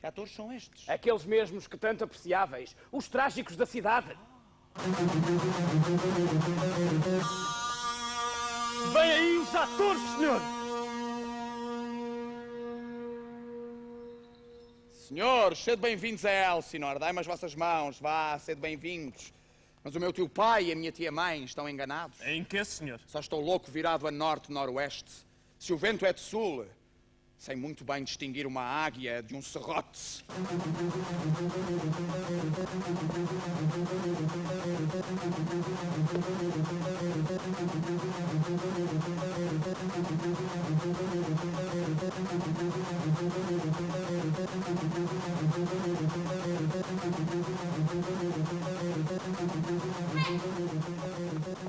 Que atores são estes? Aqueles mesmos que tanto apreciáveis, os trágicos da cidade. Vem aí os atores, senhor! Senhores, sede bem-vindos a Elsinore. Dai-me as vossas mãos, vá, sede bem-vindos. Mas o meu tio pai e a minha tia-mãe estão enganados. Em que, senhor? Só estou louco virado a norte-noroeste. Se o vento é de sul, sei muito bem distinguir uma águia de um serrote.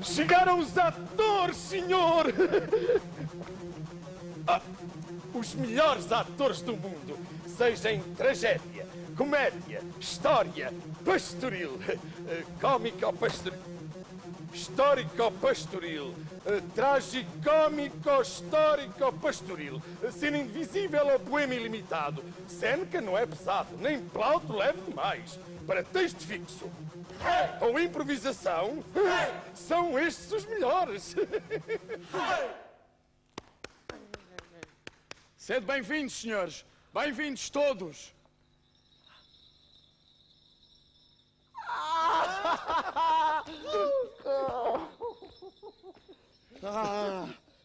Chegaram os atores, senhor! Os melhores atores do mundo, seja em tragédia, comédia, história, pastoril, cómico pastoril, histórico pastoril, tragicómico histórico pastoril, cena invisível ou poema ilimitado. Cênica não é pesado, nem plauto leve demais. Para texto fixo ou improvisação, são estes os melhores. Sede bem-vindos, senhores. Bem-vindos todos.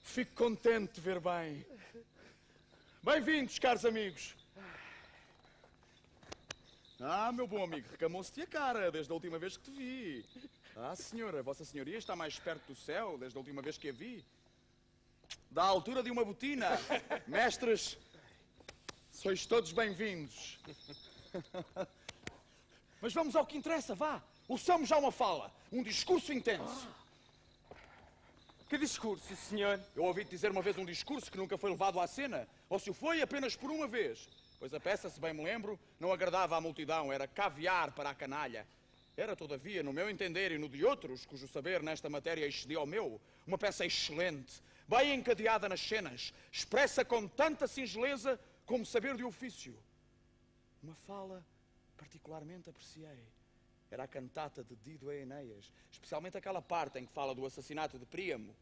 Fico contente de ver bem. Bem-vindos, caros amigos. Meu bom amigo, recamou-se-te a cara desde a última vez que te vi. Senhora, Vossa Senhoria está mais perto do céu desde a última vez que a vi. Da altura de uma botina. Mestres, sois todos bem-vindos. Mas vamos ao que interessa, vá. Ouçamos já uma fala, um discurso intenso. Que discurso, senhor? Eu ouvi-te dizer uma vez um discurso que nunca foi levado à cena, ou se o foi apenas por uma vez. Pois a peça, se bem me lembro, não agradava à multidão, era caviar para a canalha. Era, todavia, no meu entender e no de outros, cujo saber nesta matéria excedia ao meu, uma peça excelente, bem encadeada nas cenas, expressa com tanta singeleza como saber de ofício. Uma fala particularmente apreciei. Era a cantata de Dido a Enéas, especialmente aquela parte em que fala do assassinato de Príamo.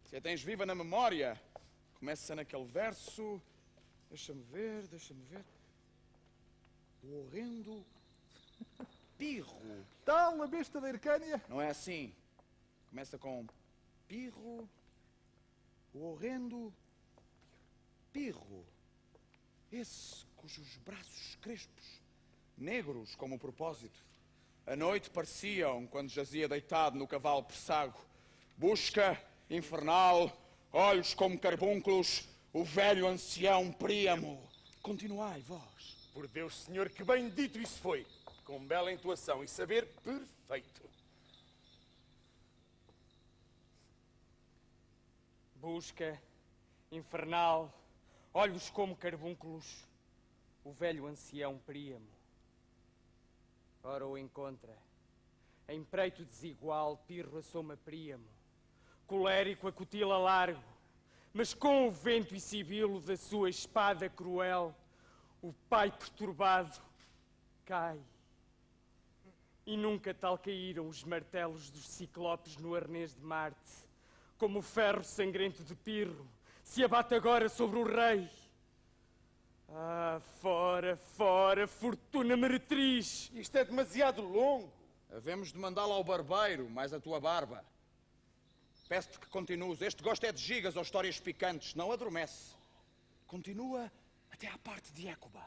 Se a tens viva na memória, começa naquele verso... Deixa-me ver... O horrendo Pirro. Tal a besta da Hircânia? Não é assim. Começa com Pirro, o horrendo Pirro. Esse cujos braços crespos, negros como o propósito, à noite pareciam, quando jazia deitado no cavalo presságo, busca infernal, olhos como carbúnculos, o velho ancião Príamo. Continuai, vós. Por Deus, senhor, que bem dito isso foi. Com bela entoação e saber perfeito. Busca, infernal, olhos como carbúnculos, o velho ancião Príamo. Ora o encontra, em preito desigual, Pirro assoma Príamo, colérico acutila largo, mas com o vento e sibilo da sua espada cruel, o pai perturbado cai. E nunca tal caíram os martelos dos ciclopes no arnês de Marte, como o ferro sangrento de Pirro se abate agora sobre o rei. Fora, fora, fortuna meretriz! Isto é demasiado longo. Havemos de mandá-lo ao barbeiro, mais a tua barba. Peço-te que continues. Este gosto é de gigas ou histórias picantes, não adormece. Continua até à parte de Écuba.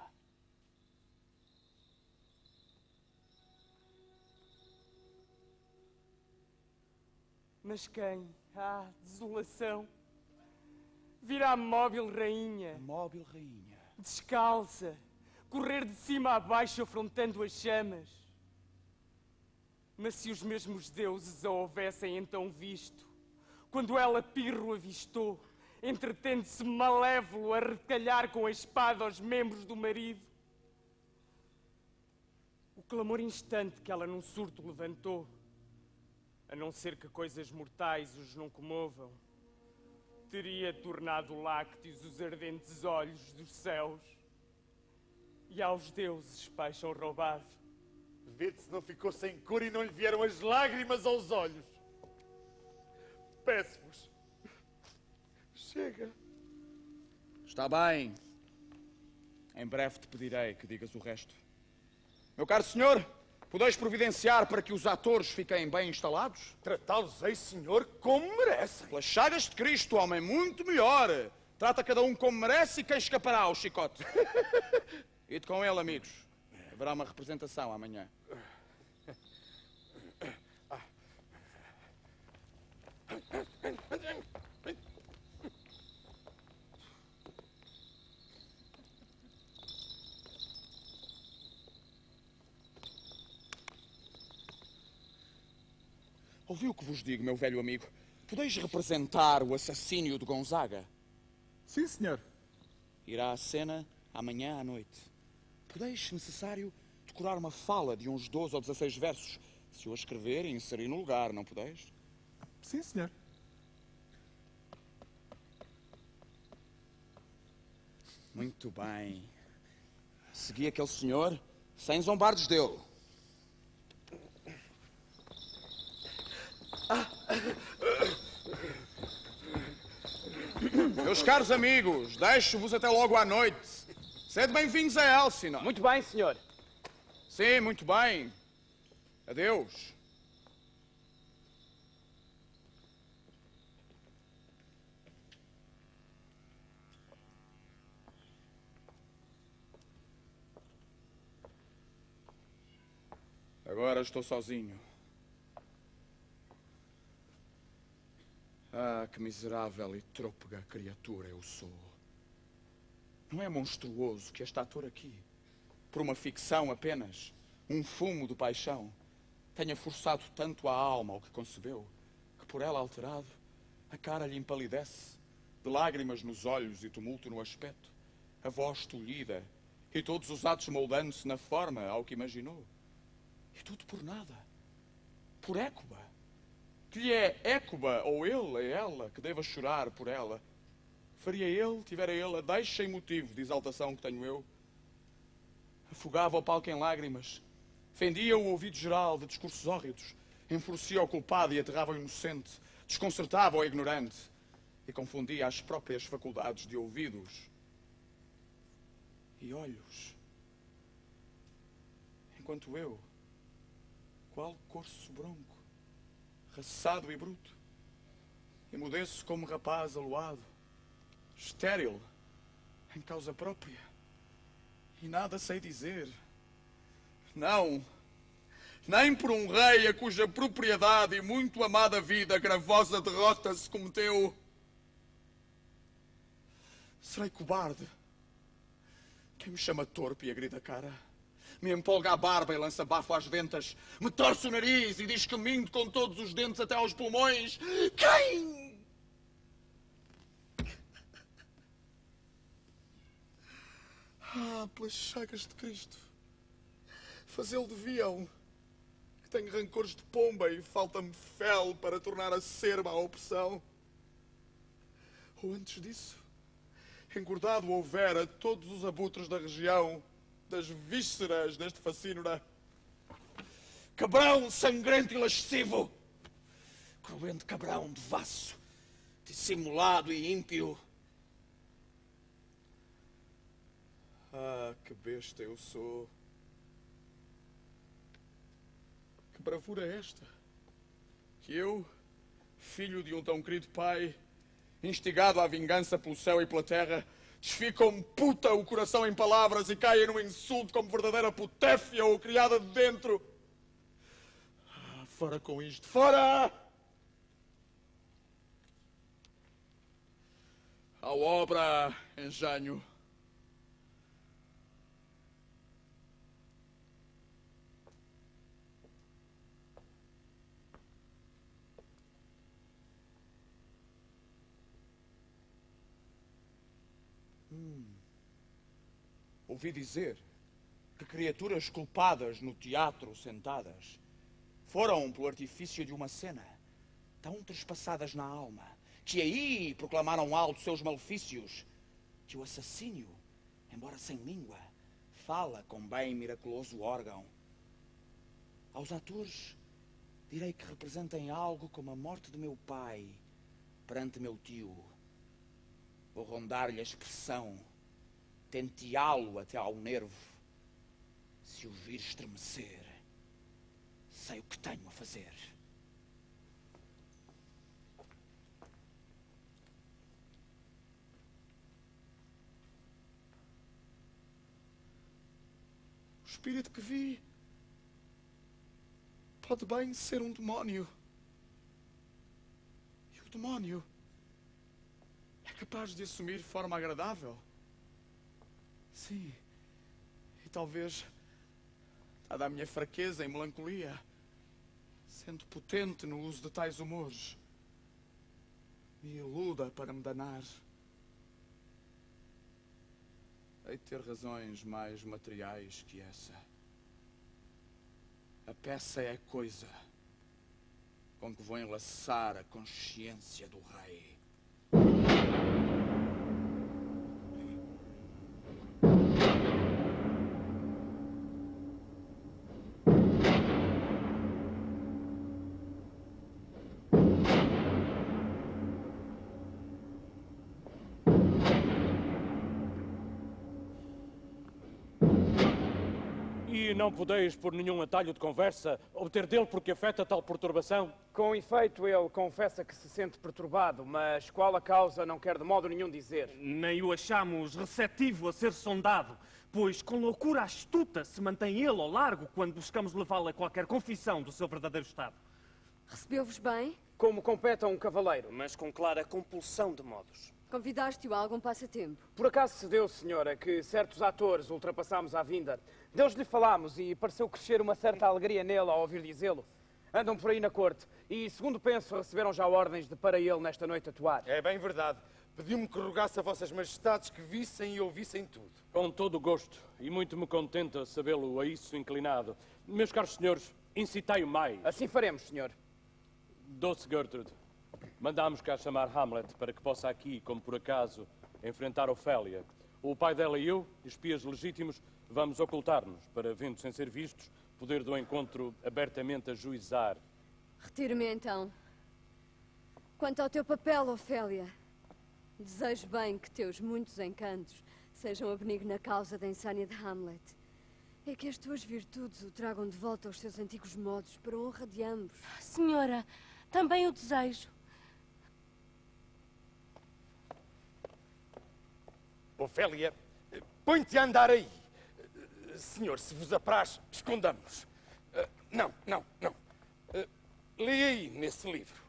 Mas quem? Desolação! Virá a móvel rainha. Móvel rainha. Descalça, correr de cima a baixo afrontando as chamas. Mas se os mesmos deuses a houvessem então visto, quando ela Pirro avistou, entretendo-se malévolo a recalhar com a espada aos membros do marido, o clamor instante que ela num surto levantou, a não ser que coisas mortais os não comovam, teria tornado lácteos os ardentes olhos dos céus e aos deuses paixão roubado. Vê-te se não ficou sem cor e não lhe vieram as lágrimas aos olhos. Peço-vos. Chega. Está bem. Em breve te pedirei que digas o resto. Meu caro senhor, Podeis providenciar para que os atores fiquem bem instalados? Tratá-los-ei, senhor, como merecem. Pelas chagas de Cristo, homem, muito melhor. Trata cada um como merece e quem escapará ao chicote. Ide com ele, amigos. Haverá uma representação amanhã. Ouviu o que vos digo, meu velho amigo? Podeis representar o assassínio de Gonzaga? Sim, senhor. Irá à cena amanhã à noite. Podeis, se necessário, decorar uma fala de uns 12 ou 16 versos. Se o escrever e inserir no lugar, não podeis? Sim, senhor. Muito bem. Segui aquele senhor sem zombardes dele. Meus caros amigos, deixo-vos até logo à noite. Sede bem-vindos a Elsinore. Muito bem, senhor. Sim, muito bem. Adeus. Agora estou sozinho. Ah, que miserável e trôpega criatura eu sou. Não é monstruoso que este ator aqui, por uma ficção apenas, um fumo de paixão, tenha forçado tanto a alma ao que concebeu, que por ela alterado, a cara lhe empalidece, de lágrimas nos olhos e tumulto no aspecto, a voz tolhida e todos os atos moldando-se na forma ao que imaginou. E tudo por nada. Por Écuba. Que lhe é Écuba, ou ele, é ela, que deva chorar por ela. Faria ele, tivera ele, a deixa e motivo de exaltação que tenho eu. Afogava o palco em lágrimas. Fendia o ouvido geral de discursos hórridos. Enfurecia o culpado e aterrava o inocente. Desconcertava o ignorante. E confundia as próprias faculdades de ouvidos e olhos. Enquanto eu, qual corço bronco, raçado e bruto, emudeço como rapaz aluado, estéril, em causa própria, e nada sei dizer. Não, nem por um rei a cuja propriedade e muito amada vida gravosa derrota se cometeu. Serei cobarde. Quem me chama torpe e agrida a cara? Me empolga a barba e lança bafo às ventas. Me torce o nariz e diz que minto com todos os dentes até aos pulmões. Quem? Ah, pelas chagas de Cristo. Fazê-lo deviam. Que tenho rancores de pomba e falta-me fel para tornar acerba a opressão. Ou antes disso, engordado houvera todos os abutres da região, das vísceras deste facínora. Cabrão sangrento e lascivo! Cruento cabrão devasso, dissimulado e ímpio. Ah, que besta eu sou. Que bravura é esta? Que eu, filho de um tão querido pai, instigado à vingança pelo céu e pela terra, desfie como puta o coração em palavras e caia no insulto como verdadeira putéfia ou criada de dentro. Ah, fora com isto, fora! À obra, engenho. Ouvi dizer que criaturas culpadas no teatro sentadas foram pelo artifício de uma cena tão trespassadas na alma que aí proclamaram alto seus malefícios, que o assassínio, embora sem língua, fala com bem miraculoso órgão. Aos atores direi que representem algo como a morte de meu pai perante meu tio. Vou rondar-lhe a expressão, tenteá-lo até ao nervo, se o vir estremecer. Sei o que tenho a fazer. O espírito que vi pode bem ser um demónio. E o demónio é capaz de assumir forma agradável. Sim. E talvez, dada a minha fraqueza e melancolia, sendo potente no uso de tais humores, me iluda para me danar. Hei de ter razões mais materiais que essa. A peça é a coisa com que vou enlaçar a consciência do rei. E não podeis, por nenhum atalho de conversa, obter dele porque afeta tal perturbação? Com efeito, ele confessa que se sente perturbado, mas qual a causa não quer de modo nenhum dizer. Nem o achamos receptivo a ser sondado, pois com loucura astuta se mantém ele ao largo quando buscamos levá-lo a qualquer confissão do seu verdadeiro estado. Recebeu-vos bem? Como compete a um cavaleiro. Mas com clara compulsão de modos. Convidaste-o a algum passatempo? Por acaso se deu, senhora, que certos atores ultrapassámos à vinda. Deus lhe falámos e pareceu crescer uma certa alegria nele ao ouvir dizê-lo. Andam por aí na corte e, segundo penso, receberam já ordens de para ele nesta noite atuar. É bem verdade. Pediu-me que rogasse a vossas majestades que vissem e ouvissem tudo. Com todo o gosto, e muito me contenta sabê-lo a isso inclinado. Meus caros senhores, incitai-o mais. Assim faremos, senhor. Doce Gertrude, mandámos cá chamar Hamlet para que possa aqui, como por acaso, enfrentar Ofélia. O pai dela e eu, espias legítimos, vamos ocultar-nos para, vendo sem ser vistos, poder do encontro abertamente ajuizar. Retiro-me então. Quanto ao teu papel, Ofélia, desejo bem que teus muitos encantos sejam a benigna causa da insânia de Hamlet. É que as tuas virtudes o tragam de volta aos seus antigos modos, para a honra de ambos. Senhora, também o desejo. Ofélia, põe-te a andar aí. Senhor, se vos apraz, escondamos-nos. Não. Leia aí nesse livro.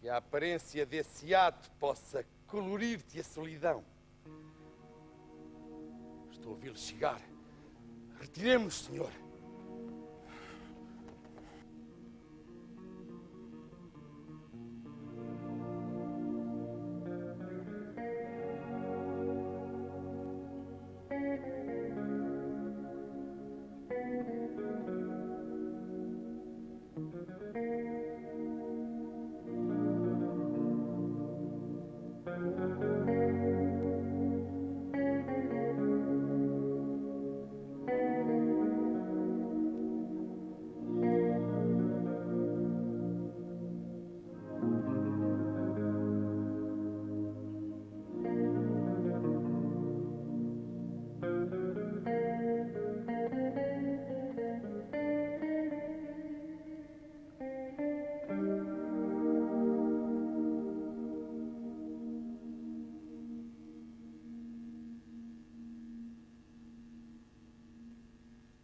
E a aparência desse ato possa colorir-te a solidão. Estou a ouvi-lo chegar. Retiremos-nos, senhor.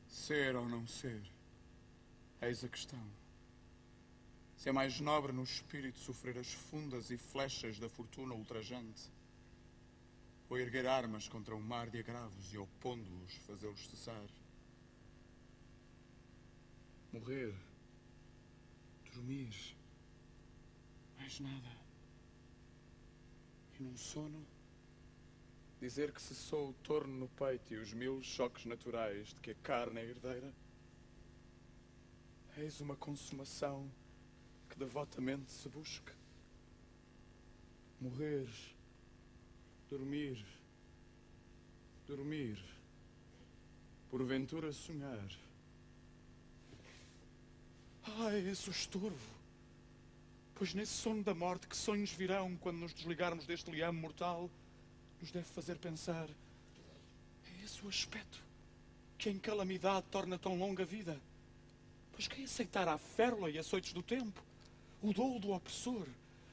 Ser ou não ser, eis a questão. Se é mais nobre no espírito sofrer as fundas e flechas da fortuna ultrajante, ou erguer armas contra um mar de agravos e, opondo-os, fazê-los cessar. Morrer, dormir, mais nada. E num sono, dizer que cessou o torno no peito e os 1000 choques naturais de que a carne é herdeira? Eis uma consumação que devotamente se busque. Morrer, dormir, porventura sonhar. Ai, esse o estorvo! Pois nesse sono da morte que sonhos virão quando nos desligarmos deste liame mortal, nos deve fazer pensar: é esse o aspecto que em calamidade torna tão longa a vida? Pois quem aceitar a férula e açoites do tempo, o dolo do opressor,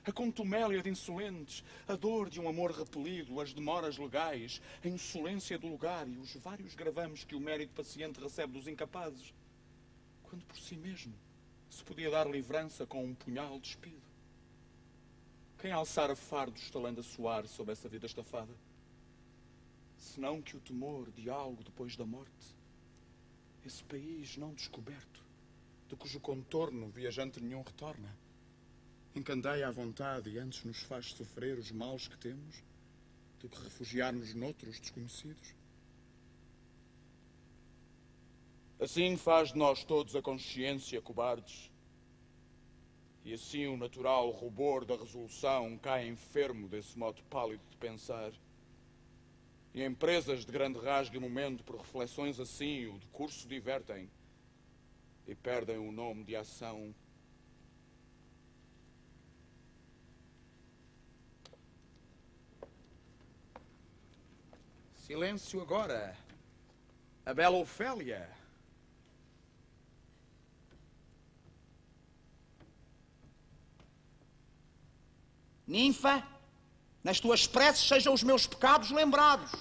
a contumélia de insolentes, a dor de um amor repelido, as demoras legais, a insolência do lugar e os vários gravames que o mérito paciente recebe dos incapazes, quando por si mesmo se podia dar livrança com um punhal despido. Quem alçara fardos talando a soar sob essa vida estafada? Senão que o temor de algo depois da morte, esse país não descoberto, de cujo contorno viajante nenhum retorna, encandeia à vontade e antes nos faz sofrer os males que temos, do que refugiar-nos noutros desconhecidos. Assim faz de nós todos a consciência cobardes, e assim o natural rubor da resolução cai enfermo desse modo pálido de pensar. E em presas de grande rasgo e momento, por reflexões assim, o decurso divertem e perdem o nome de ação. Silêncio agora. A bela Ofélia. Ninfa, nas tuas preces sejam os meus pecados lembrados.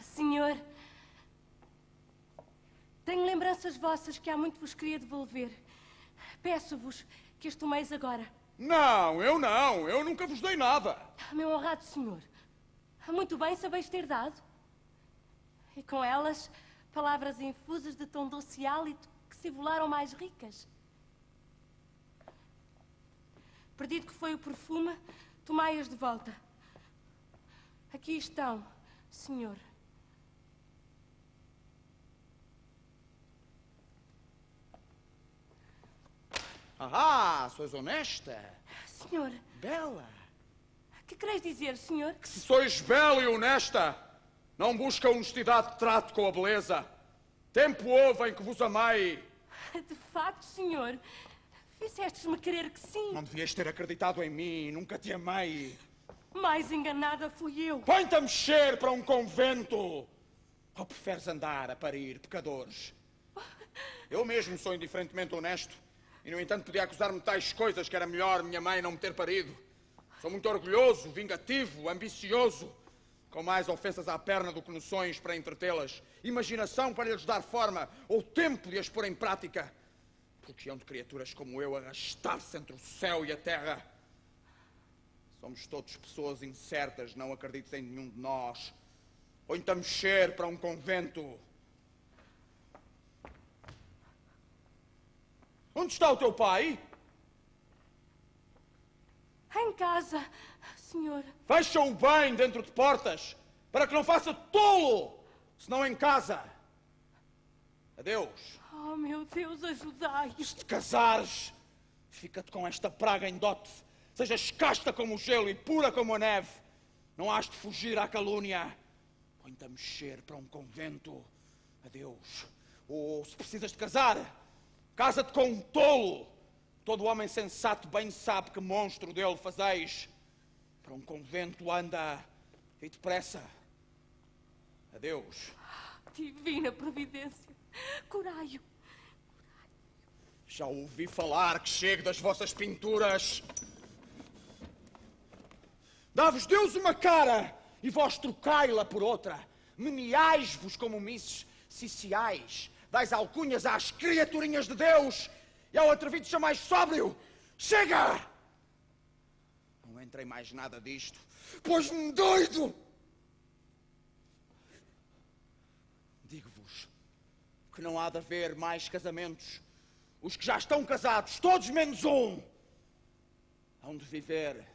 Senhor, tenho lembranças vossas que há muito vos queria devolver. Peço-vos que as tomeis agora. Não, eu nunca vos dei nada. Meu honrado senhor, muito bem sabeis ter dado. E com elas, palavras infusas de tom doce e hálito que se volaram mais ricas. Perdido que foi o perfume, tomai-as de volta. Aqui estão, senhor. Ah, sois honesta. Senhor. Bela. Que quereis dizer, senhor? Que se sois bela e honesta, não busca honestidade de trato com a beleza. Tempo houve em que vos amei. De facto, senhor, fizestes-me querer que sim. Não devias ter acreditado em mim, nunca te amei. Mais enganada fui eu. Põe-te a mexer para um convento. Ou preferes andar a parir pecadores? Eu mesmo sou indiferentemente honesto. E, no entanto, podia acusar-me de tais coisas que era melhor minha mãe não me ter parido. Sou muito orgulhoso, vingativo, ambicioso, com mais ofensas à perna do que noções para entretê-las, imaginação para lhes dar forma, ou tempo de as pôr em prática. Porque hão de criaturas como eu arrastar-se entre o céu e a terra. Somos todos pessoas incertas, não acredites em nenhum de nós. Ou então mexer para um convento. Onde está o teu pai? Em casa, senhor. Fecha-o bem dentro de portas, para que não faça tolo, senão em casa. Adeus. Oh, meu Deus, ajudai. Se te casares, fica-te com esta praga em dote. Sejas casta como o gelo e pura como a neve. Não has de fugir à calúnia. Põe-te a mexer para um convento. Adeus. Ou, se precisas de casar, casa-te com um tolo. Todo homem sensato bem sabe que monstro dele fazeis. Para um convento anda, e depressa. Adeus. Divina providência, curai-o. Já ouvi falar que chegue das vossas pinturas. Dá-vos Deus uma cara, e vós trocai-la por outra. Meneais-vos como misses ciciais. Dais alcunhas às criaturinhas de Deus, e ao atrevido chamais sóbrio. Chega! Não entrei mais nada disto. Pôs-me doido! Digo-vos que não há de haver mais casamentos. Os que já estão casados, todos menos um, hão de viver.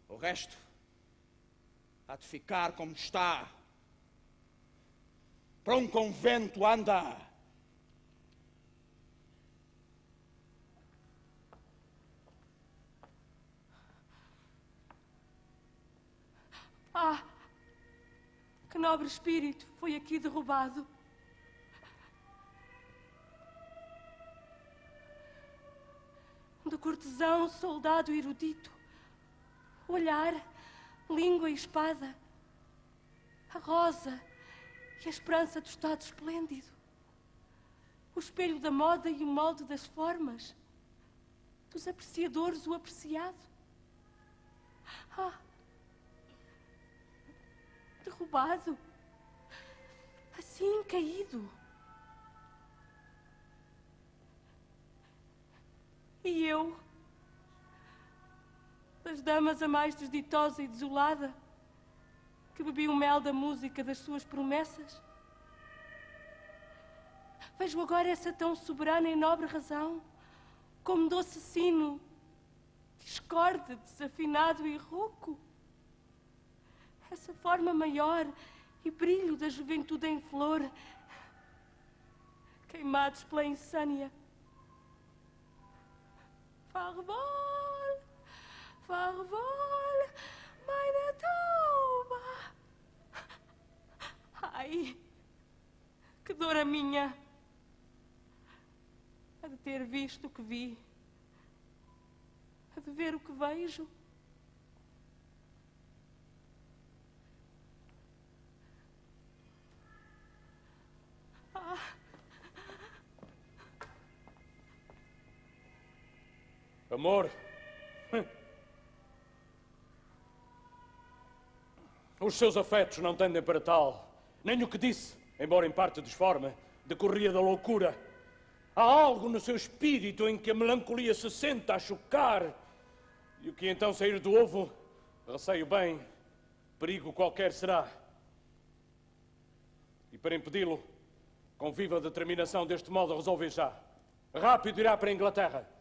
O resto há de ficar como está. Para um convento anda. Ah, que nobre espírito foi aqui derrubado. De cortesão, soldado erudito. Olhar, língua e espada. A rosa e a esperança do estado esplêndido. O espelho da moda e o molde das formas. Dos apreciadores, o apreciado. Ah! Derrubado. Assim, caído. E eu, das damas a mais desditosa e desolada, que bebi o mel da música das suas promessas, vejo agora essa tão soberana e nobre razão, como doce sino, discorde, desafinado e rouco. Essa forma maior e brilho da juventude em flor, queimados pela insânia. Farvol, farvol, meine Tauba. Ai, que dor a minha, a de ter visto o que vi, a de ver o que vejo. Ah. Amor. Os seus afetos não tendem para tal. Nem o que disse, embora em parte disforme, decorria da loucura. Há algo no seu espírito em que a melancolia se senta a chocar. E o que então sair do ovo, receio bem, perigo qualquer será. E para impedi-lo, com viva determinação deste modo resolvi já. Rápido irá para a Inglaterra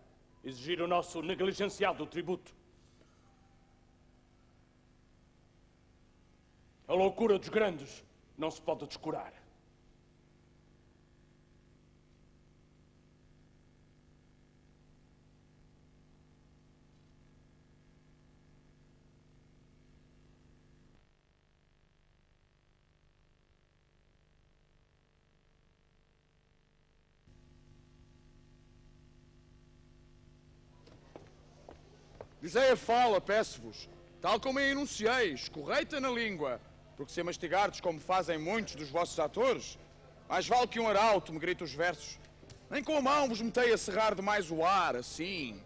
exigir o nosso negligenciado tributo. A loucura dos grandes não se pode descurar. Dizei a fala, peço-vos, tal como a enunciei, escorreita na língua, porque se a mastigardes como fazem muitos dos vossos atores, mais vale que um arauto me grite os versos. Nem com a mão vos metei a cerrar demais o ar, assim.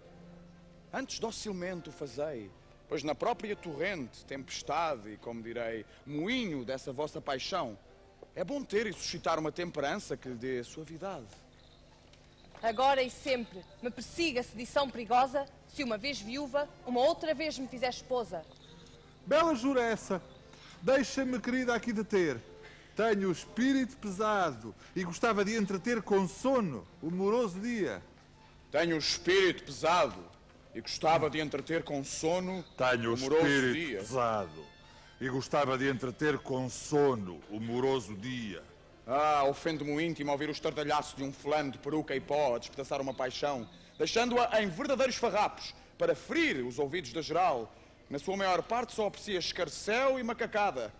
Antes docilmente o fazei, pois na própria torrente, tempestade e, como direi, moinho dessa vossa paixão, é bom ter e suscitar uma temperança que lhe dê suavidade. Agora e sempre me persiga a sedição perigosa, se uma vez viúva, uma outra vez me fizer esposa. Bela juressa, deixa-me, querida, aqui deter. Tenho o espírito pesado e gostava de entreter com sono o moroso dia. Tenho o espírito pesado e gostava de entreter com sono Tenho o moroso espírito dia. pesado e gostava de entreter com sono o moroso dia. Ah, ofende-me o íntimo ao ouvir o estardalhaço de um fulano de peruca e pó a despedaçar uma paixão, deixando-a em verdadeiros farrapos, para ferir os ouvidos da geral. Na sua maior parte só aprecia escarcéu e macacada.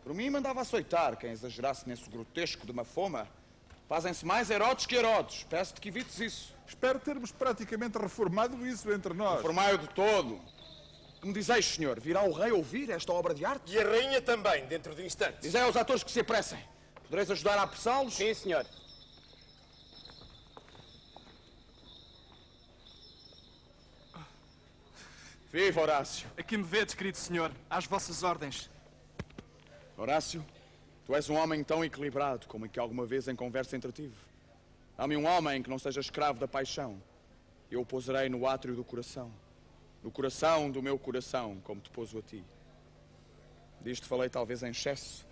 Por mim mandava açoitar quem exagerasse nesse grotesco de uma foma. Fazem-se mais Herodes que Herodes. Peço-te que evites isso. Espero termos praticamente reformado isso entre nós. Reformai-o de todo. Que me dizeis, senhor, virá o rei ouvir esta obra de arte? E a rainha também, dentro de instantes. Dizei aos atores que se apressem. Podereis ajudar a apressá-los? Sim, senhor. Viva, Horácio. Aqui me vedes, querido senhor, às vossas ordens. Horácio, tu és um homem tão equilibrado como em que alguma vez em conversa entretive. Há-me um homem que não seja escravo da paixão. Eu o posarei no átrio do coração. No coração do meu coração, como te pôs a ti. Disto falei talvez em excesso.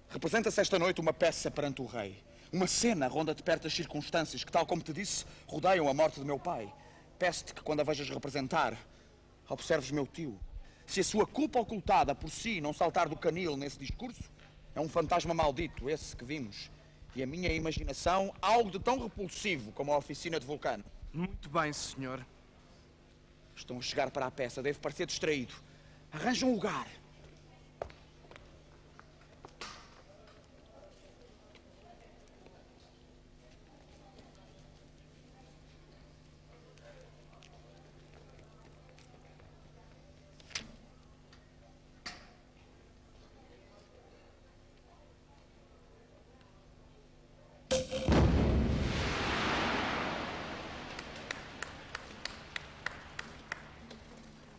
Representa-se esta noite uma peça perante o rei. Uma cena ronda de perto as circunstâncias que, tal como te disse, rodeiam a morte de meu pai. Peço-te que, quando a vejas representar, observes meu tio. Se a sua culpa ocultada por si não saltar do canil nesse discurso, é um fantasma maldito, esse que vimos. E a minha imaginação, algo de tão repulsivo como a oficina de Vulcano. Muito bem, senhor. Estão a chegar para a peça, deve parecer distraído. Arranja um lugar.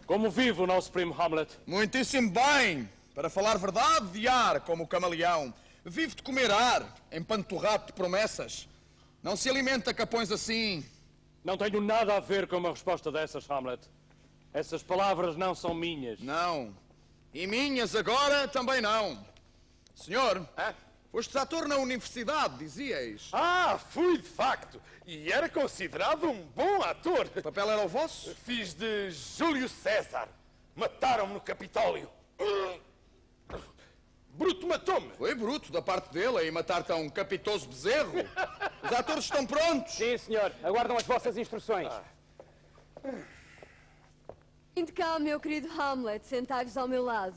Como vive o nosso primo Hamlet? Muitíssimo bem. Para falar verdade, de ar, como o camaleão. Vive de comer ar, empanturrado de promessas. Não se alimenta capões assim. Não tenho nada a ver com uma resposta dessas, Hamlet. Essas palavras não são minhas. Não. E minhas agora também não. Senhor, fostes ator na universidade, dizias. Ah, fui de facto. E era considerado um bom ator. O papel era o vosso? Fiz de Júlio César. Mataram-me no Capitólio. Bruto matou-me. Foi bruto da parte dele aí matar tão capitoso bezerro. Os atores estão prontos? Sim, senhor. Aguardam as vossas instruções. Vinde cá, meu querido Hamlet, sentai-vos ao meu lado.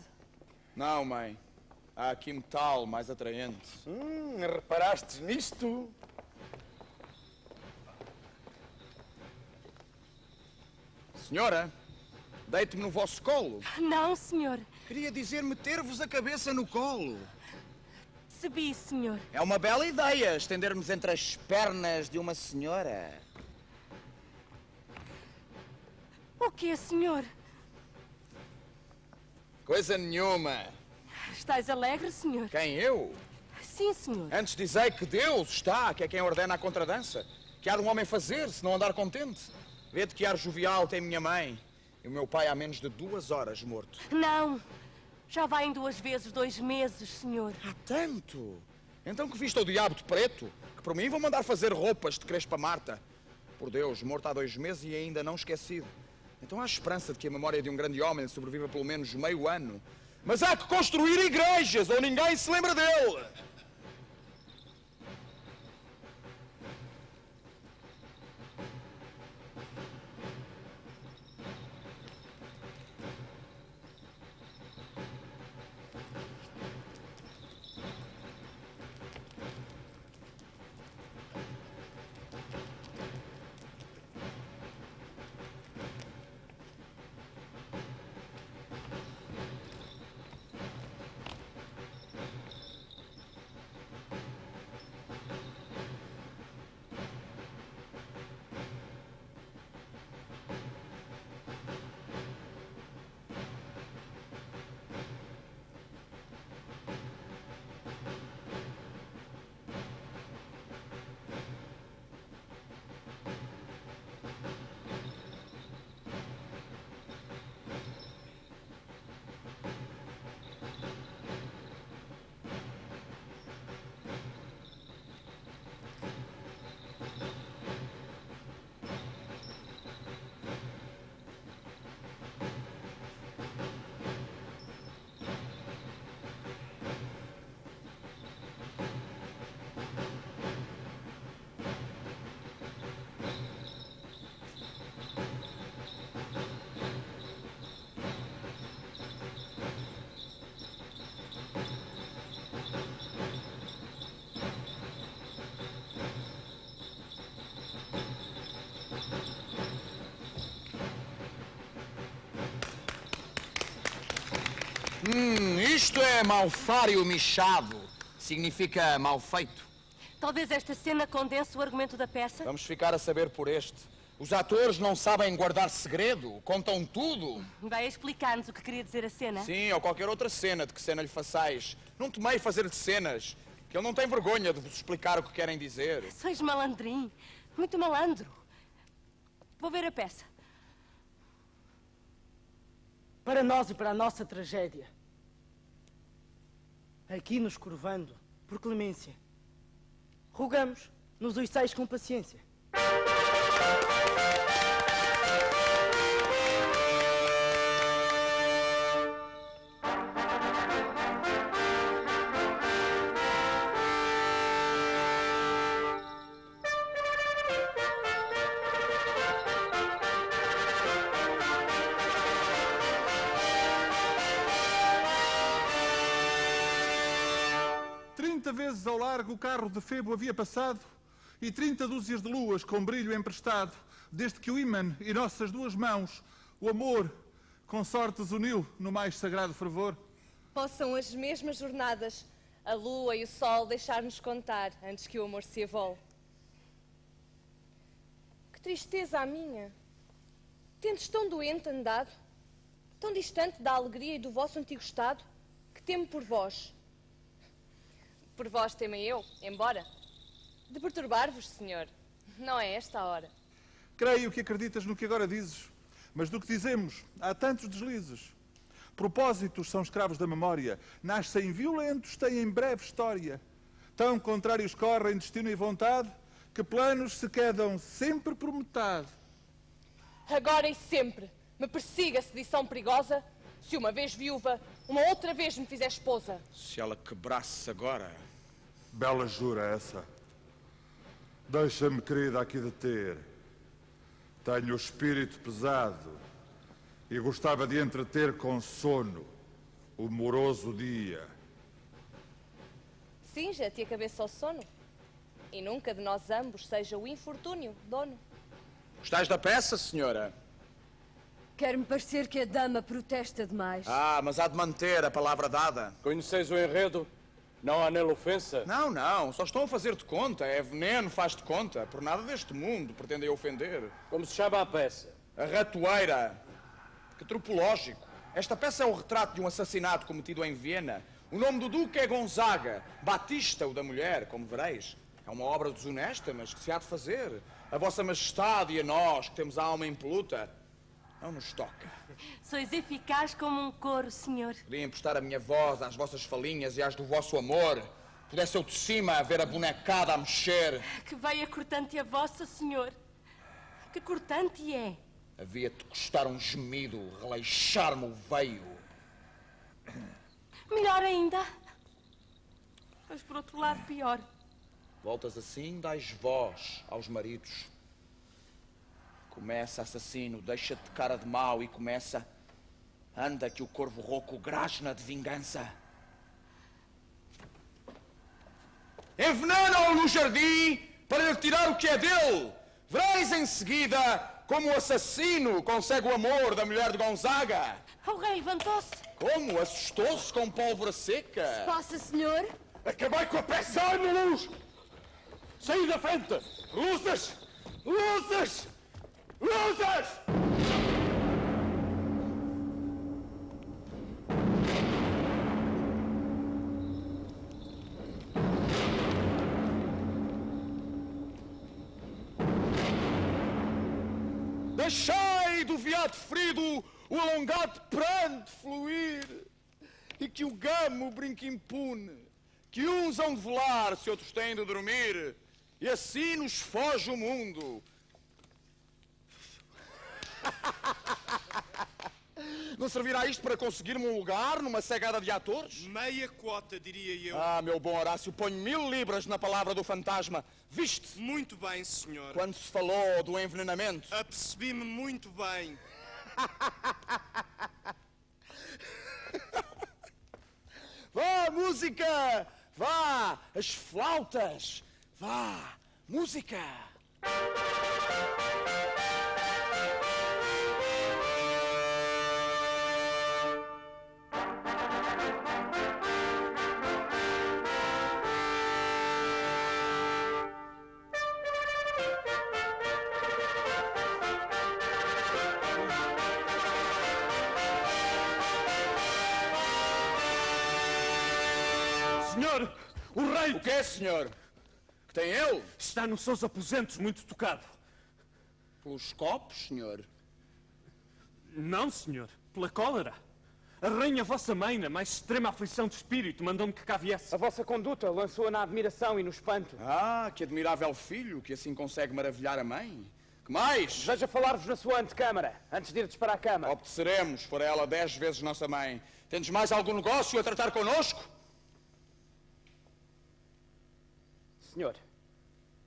Não, mãe. Há aqui metal mais atraente. Reparaste nisto? Senhora, deite-me no vosso colo. Não, senhor. Queria dizer meter-vos a cabeça no colo. Percebi, senhor. É uma bela ideia, estendermos entre as pernas de uma senhora. O quê, senhor? Coisa nenhuma. Estás alegre, senhor? Quem, eu? Sim, senhor. Antes dizei que Deus está, que é quem ordena a contradança. Que há de um homem fazer, se não andar contente. Vê-te que ar jovial tem minha mãe. E o meu pai há menos de 2 horas morto. Não. Já vai em 2 vezes 2 meses, senhor. Há tanto? Então que viste o diabo de preto? Que por mim vão mandar fazer roupas de Crespa Marta. Por Deus, morto há 2 meses e ainda não esquecido. Então há esperança de que a memória de um grande homem sobreviva pelo menos meio ano. Mas há que construir igrejas ou ninguém se lembra dele. Isto é malfário michado. Significa mal feito. Talvez esta cena condense o argumento da peça. Vamos ficar a saber por este. Os atores não sabem guardar segredo, contam tudo. Vai explicar-nos o que queria dizer a cena? Sim, ou qualquer outra cena, de que cena lhe façais. Não temei fazer-lhe cenas, que ele não tem vergonha de vos explicar o que querem dizer. Sois malandrim, muito malandro. Vou ver a peça. Para nós e para a nossa tragédia, aqui nos curvando, por clemência, rogamos, nos ouçais com paciência. Vezes ao largo o carro de Febo havia passado e 30 dúzias de luas com brilho emprestado, desde que o ímã e nossas 2 mãos o amor com sortes uniu no mais sagrado fervor. Possam as mesmas jornadas a lua e o sol deixar-nos contar antes que o amor se evole. Que tristeza a minha! Tendes tão doente andado, tão distante da alegria e do vosso antigo estado, que temo por vós. Por vós temem eu, embora. De perturbar-vos, senhor. Não é esta a hora. Creio que acreditas no que agora dizes, mas do que dizemos há tantos deslizes. Propósitos são escravos da memória, nascem violentos, têm breve história. Tão contrários correm destino e vontade, que planos se quedam sempre por metade. Agora e sempre me persiga a sedição perigosa, se uma vez viúva, uma outra vez me fizer esposa. Se ela quebrasse agora... Bela jura essa. Deixa-me, querida, aqui deter. Tenho o espírito pesado e gostava de entreter com sono o moroso dia. Cinja-te a cabeça ao sono, e nunca de nós ambos seja o infortúnio dono. Gostais da peça, senhora? Quer-me parecer que a dama protesta demais. Ah, mas há de manter a palavra dada. Conheceis o enredo? Não há nele ofensa? Não, não. Só estão a fazer de conta. É veneno, faz de conta. Por nada deste mundo pretendem ofender. Como se chama a peça? A Ratoeira. Que tropológico. Esta peça é o retrato de um assassinato cometido em Viena. O nome do duque é Gonzaga. Batista, o da mulher, como vereis. É uma obra desonesta, mas que se há de fazer. A vossa majestade e a nós, que temos a alma impoluta, não nos toca. Sois eficaz como um coro, senhor. Podia emprestar a minha voz às vossas falinhas e às do vosso amor. Pudesse eu de cima ver a bonecada a mexer. Que veia cortante a vossa, senhor. Que cortante é. Havia-te custar um gemido, releixar-me o veio. Melhor ainda. Mas por outro lado, pior. Voltas assim, dais voz aos maridos. Começa, assassino, deixa-te de cara de mau e começa. Anda que o corvo rouco grasna de vingança. Envenena-o no jardim para lhe tirar o que é dele. Vereis em seguida como o assassino consegue o amor da mulher de Gonzaga. O rei levantou-se. Como? Assustou-se com pólvora seca. Se passa, senhor? Acabei com a peça, Ana Luz! Saí da frente! Luzes! Luzes! Luzes! Deixai do veado ferido o alongado pranto fluir, e que o gamo brinque impune, que uns hão de velar se outros têm de dormir, e assim nos foge o mundo. Não servirá isto para conseguir-me um lugar numa cegada de atores? Meia quota, diria eu. Ah, meu bom Horácio, ponho 1000 libras na palavra do fantasma. Viste? Muito bem, senhor. Quando se falou do envenenamento. Apercebi-me muito bem. Vá, música! Vá, as flautas! Vá, música! Senhor, o rei... O que é, senhor? Que tem ele? Está nos seus aposentos, muito tocado. Pelos copos, senhor? Não, senhor. Pela cólera. A rainha, vossa mãe, na mais extrema aflição de espírito, mandou-me que cá viesse. A vossa conduta lançou-a na admiração e no espanto. Ah, que admirável filho, que assim consegue maravilhar a mãe. Que mais? Deseja falar-vos na sua antecâmara, antes de irdes para a cama. Obedeceremos, fora ela 10 vezes nossa mãe. Tendes mais algum negócio a tratar connosco? Senhor,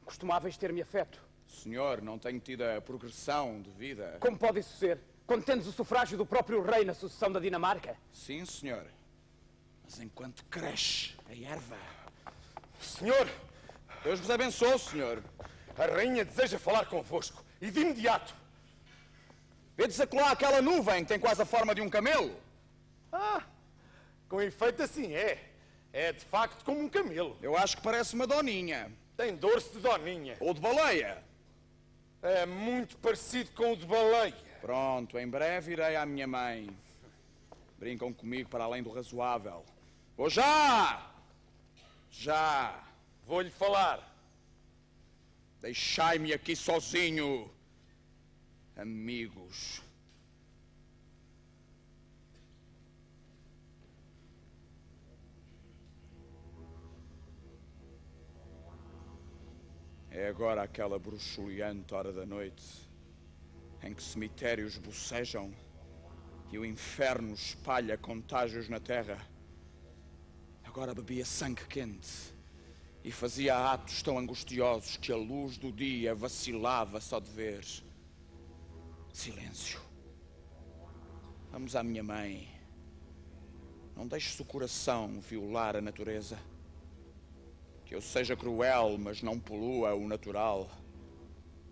costumávais ter-me afeto. Senhor, não tenho tido a progressão de vida. Como pode isso ser? Quando tendes o sufrágio do próprio rei na sucessão da Dinamarca? Sim, senhor. Mas enquanto cresce a erva... Senhor! Deus vos abençoe, senhor. A rainha deseja falar convosco. E de imediato. Vedes acolá aquela nuvem que tem quase a forma de um camelo? Ah, com efeito assim é. É de facto como um camelo. Eu acho que parece uma doninha. Tem dorso de doninha. Ou de baleia. É muito parecido com o de baleia. Pronto, em breve irei à minha mãe. Brincam comigo para além do razoável. Vou já! Já! Vou-lhe falar. Deixai-me aqui sozinho, amigos. É agora aquela bruxuleante hora da noite em que cemitérios bocejam e o inferno espalha contágios na terra. Agora bebia sangue quente e fazia atos tão angustiosos que a luz do dia vacilava só de ver. Silêncio. Vamos à minha mãe. Não deixes o coração violar a natureza. Que eu seja cruel, mas não polua o natural.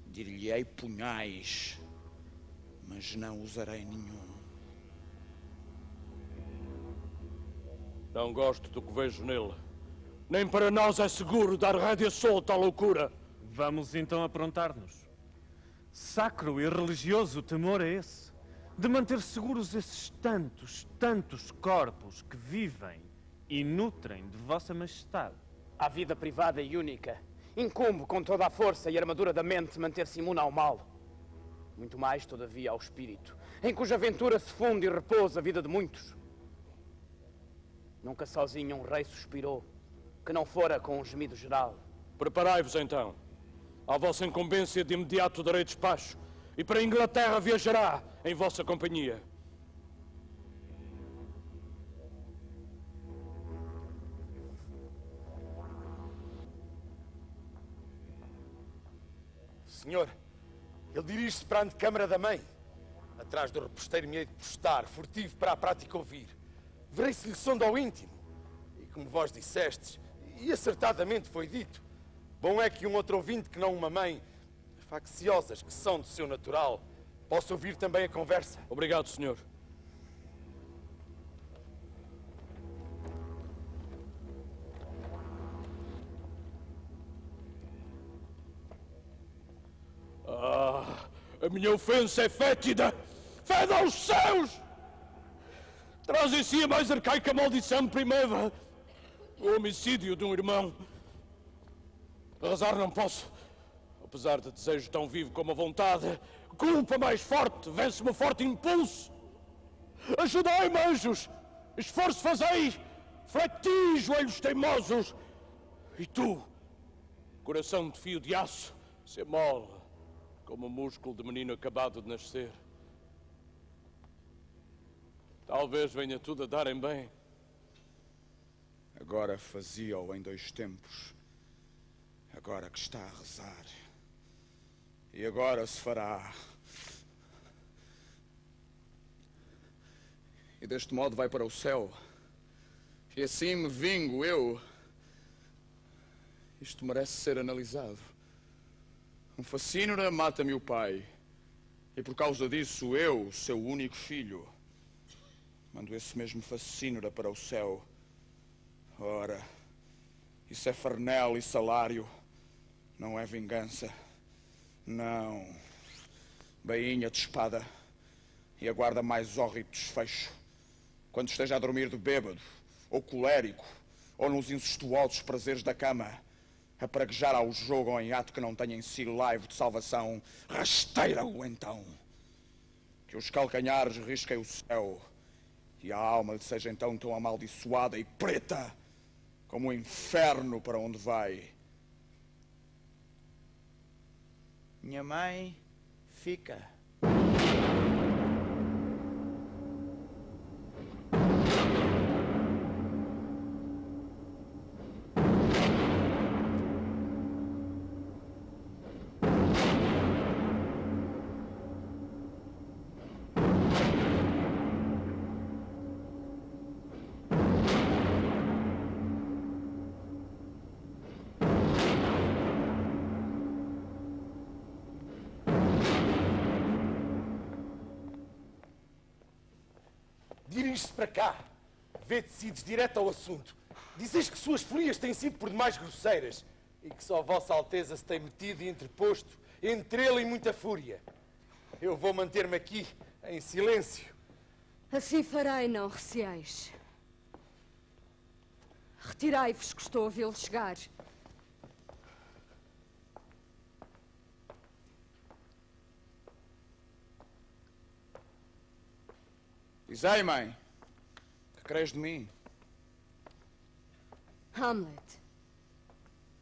Dir-lhe-ei punhais, mas não usarei nenhum. Não gosto do que vejo nele. Nem para nós é seguro dar rédea solta à loucura. Vamos então aprontar-nos. Sacro e religioso temor é esse, de manter seguros esses tantos corpos que vivem e nutrem de vossa majestade. À vida privada e única, incumbe com toda a força e armadura da mente manter-se imune ao mal. Muito mais, todavia, ao espírito, em cuja aventura se funde e repousa a vida de muitos. Nunca sozinho um rei suspirou, que não fora com um gemido geral. Preparai-vos então. À vossa incumbência de imediato darei despacho, e para a Inglaterra viajará em vossa companhia. Senhor, ele dirige-se para a antecâmara da mãe. Atrás do reposteiro me hei de postar, furtivo para a prática ouvir. Verei se lhe sonda ao íntimo. E como vós dissestes, e acertadamente foi dito, bom é que um outro ouvinte que não uma mãe, facciosas que são do seu natural, possa ouvir também a conversa. Obrigado, senhor. A minha ofensa é fétida! Fede aos céus! Traz em si a mais arcaica maldição primeva. O homicídio de um irmão. Arrasar não posso. Apesar de desejo tão vivo como a vontade, culpa mais forte vence-me o forte impulso. Ajudai-me, anjos! Esforço fazei! Fleti, joelhos teimosos! E tu, coração de fio de aço, se mole como o músculo de menino acabado de nascer. Talvez venha tudo a darem bem. Agora fazia-o em 2 tempos. Agora que está a rezar. E agora se fará. E deste modo vai para o céu. E assim me vingo eu. Isto merece ser analisado. Um facínora mata-me o pai. E por causa disso eu, seu único filho, mando esse mesmo facínora para o céu. Ora, isso é farnel e salário. Não é vingança. Não. Bainha de espada. E aguarda mais hórrido desfecho. Quando esteja a dormir de bêbado, ou colérico, ou nos incestuosos prazeres da cama, a praguejar ao jogo ou em ato que não tenha em si laivo de salvação, rasteira-o então. Que os calcanhares risquem o céu, e a alma lhe seja então tão amaldiçoada e preta como o inferno para onde vai. Minha mãe fica. Dirige-se para cá. Vê decides direto ao assunto. Dizeis que suas furias têm sido por demais grosseiras e que só Vossa Alteza se tem metido e interposto entre ele e muita fúria. Eu vou manter-me aqui, em silêncio, Assim farei, não receeis. Retirai-vos, que estou a vê-lo chegar. Dizei, mãe, que crês de mim? Hamlet,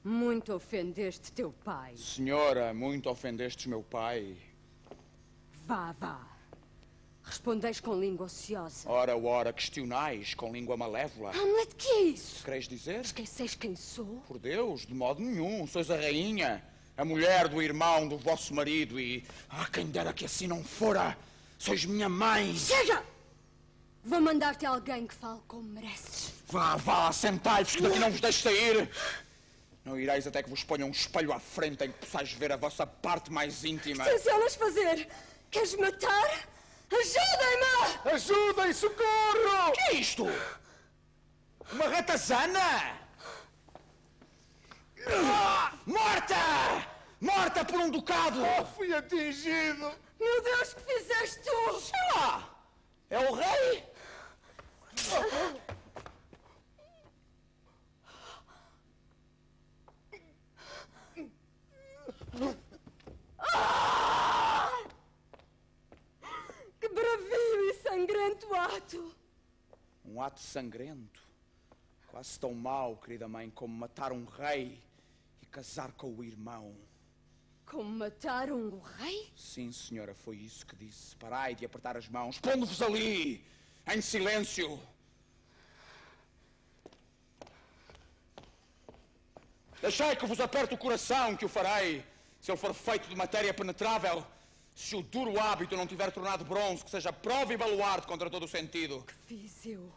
muito ofendeste teu pai. Senhora, muito ofendestes meu pai. Vá, vá. Respondeis com língua ociosa. Ora, questionais com língua malévola. Hamlet, que é isso? Quereis dizer? Esqueceis quem sou? Por Deus, de modo nenhum. Sois a rainha, a mulher do irmão do vosso marido e... quem dera que assim não fora. Sois minha mãe. Chega! Vou mandar-te alguém que fale como mereces. Vá, sentai-vos que daqui não vos deixo sair. Não ireis até que vos ponha um espelho à frente em que possais ver a vossa parte mais íntima. Que tencionas fazer? Queres matar? Ajudem-me! Ajudem, socorro! Que é isto? Uma ratazana? Morta! Morta por um ducado! Fui atingido! Meu Deus, que fizeste tu? Sei lá! É o rei? Que bravio e sangrento ato! Um ato sangrento. Quase tão mau, querida mãe, como matar um rei e casar com o irmão. Como matar um rei? Sim, senhora, foi isso que disse. Parai de apertar as mãos. Pondo-vos ali, em silêncio. Deixai que vos aperte o coração, que o farei. Se ele for feito de matéria penetrável, se o duro hábito não tiver tornado bronze, que seja prova e baluarte contra todo o sentido. Que fiz eu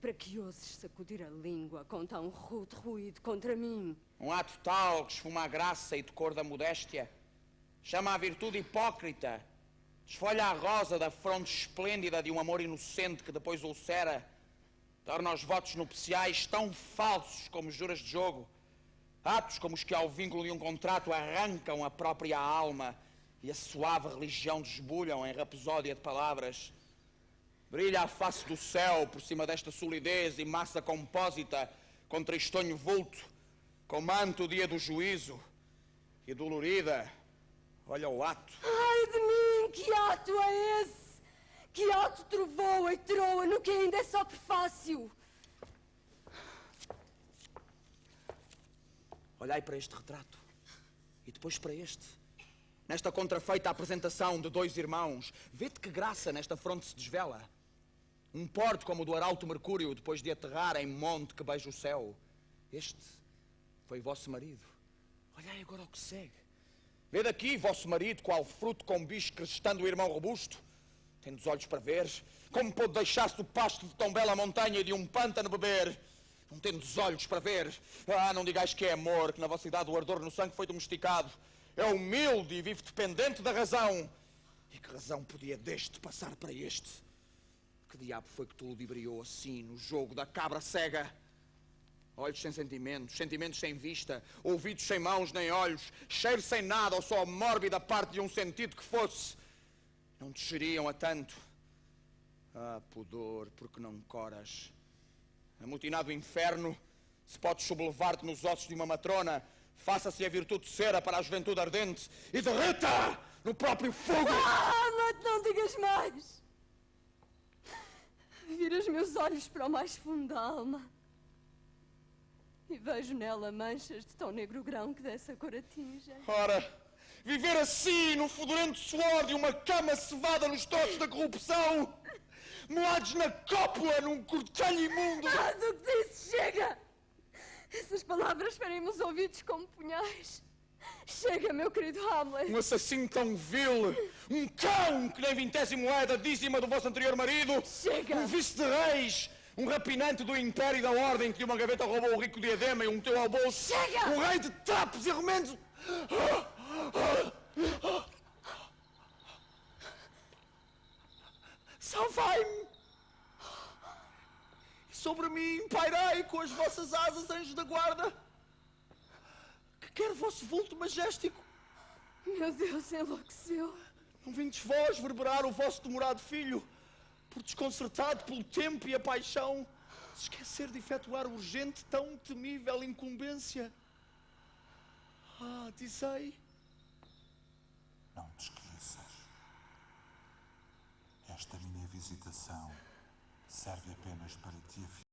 para que ouses sacudir a língua com tão rude ruído contra mim? Um ato tal que esfuma a graça e decor da modéstia. Chama a virtude hipócrita. Desfolha a rosa da fronte esplêndida de um amor inocente que depois ulcera. Torna os votos nupciais tão falsos como juras de jogo. Atos como os que ao vínculo de um contrato arrancam a própria alma e a suave religião desbulham em rapsódia de palavras. Brilha a face do céu por cima desta solidez e massa compósita, com tristonho vulto, com manto o dia do juízo. E dolorida, olha o ato. Ai de mim, que ato é esse? Que ato trovoa e troa no que ainda é só prefácio? Olhai para este retrato e depois para este. Nesta contrafeita apresentação de dois irmãos, vede que graça nesta fronte se desvela. Um porte como o do arauto Mercúrio, depois de aterrar em monte que beija o céu. Este foi vosso marido. Olhai agora o que segue. Vede aqui vosso marido, qual fruto com bicho crestando o irmão robusto. Tendo os olhos para ver, como pôde deixar-se do pasto de tão bela montanha e de um pântano beber. Não tendo os olhos para ver. Não digais que é amor, que na vossa idade o ardor no sangue foi domesticado. É humilde e vive dependente da razão. E que razão podia deste passar para este? Que diabo foi que te ludibriou assim no jogo da cabra cega? Olhos sem sentimentos, sentimentos sem vista, ouvidos sem mãos nem olhos, cheiro sem nada ou só a mórbida parte de um sentido que fosse. Não te cheriam a tanto. Pudor, porque não coras? Amotinado inferno, se podes sublevar-te nos ossos de uma matrona, faça-se a virtude cera para a juventude ardente e derreta no próprio fogo! Mas não digas mais! Vira os meus olhos para o mais fundo da alma e vejo nela manchas de tão negro grão que dessa cor atingem. Ora, viver assim no fedorento suor de uma cama cevada nos toques da corrupção, moados na cópula num cortelho imundo! Do que disse, chega! Essas palavras ferem-me os ouvidos como punhais. Chega, meu querido Hamlet. Um assassino tão vil, um cão que nem 20ª moeda dízima do vosso anterior marido. Chega! Um vice de reis, um rapinante do império e da ordem que de uma gaveta roubou o rico diadema e o meteu ao bolso. Chega! Um rei de trapos e remendos. Salvai-me! Sobre mim pairai com as vossas asas, anjos da guarda. Que quer vosso vulto majéstico. Meu Deus, enlouqueceu. Não vindes vós verberar o vosso demorado filho, por desconcertado pelo tempo e a paixão, se esquecer de efetuar urgente tão temível incumbência. Ah, dizei. Não te esqueças. Esta minha visitação serve apenas para te avisar.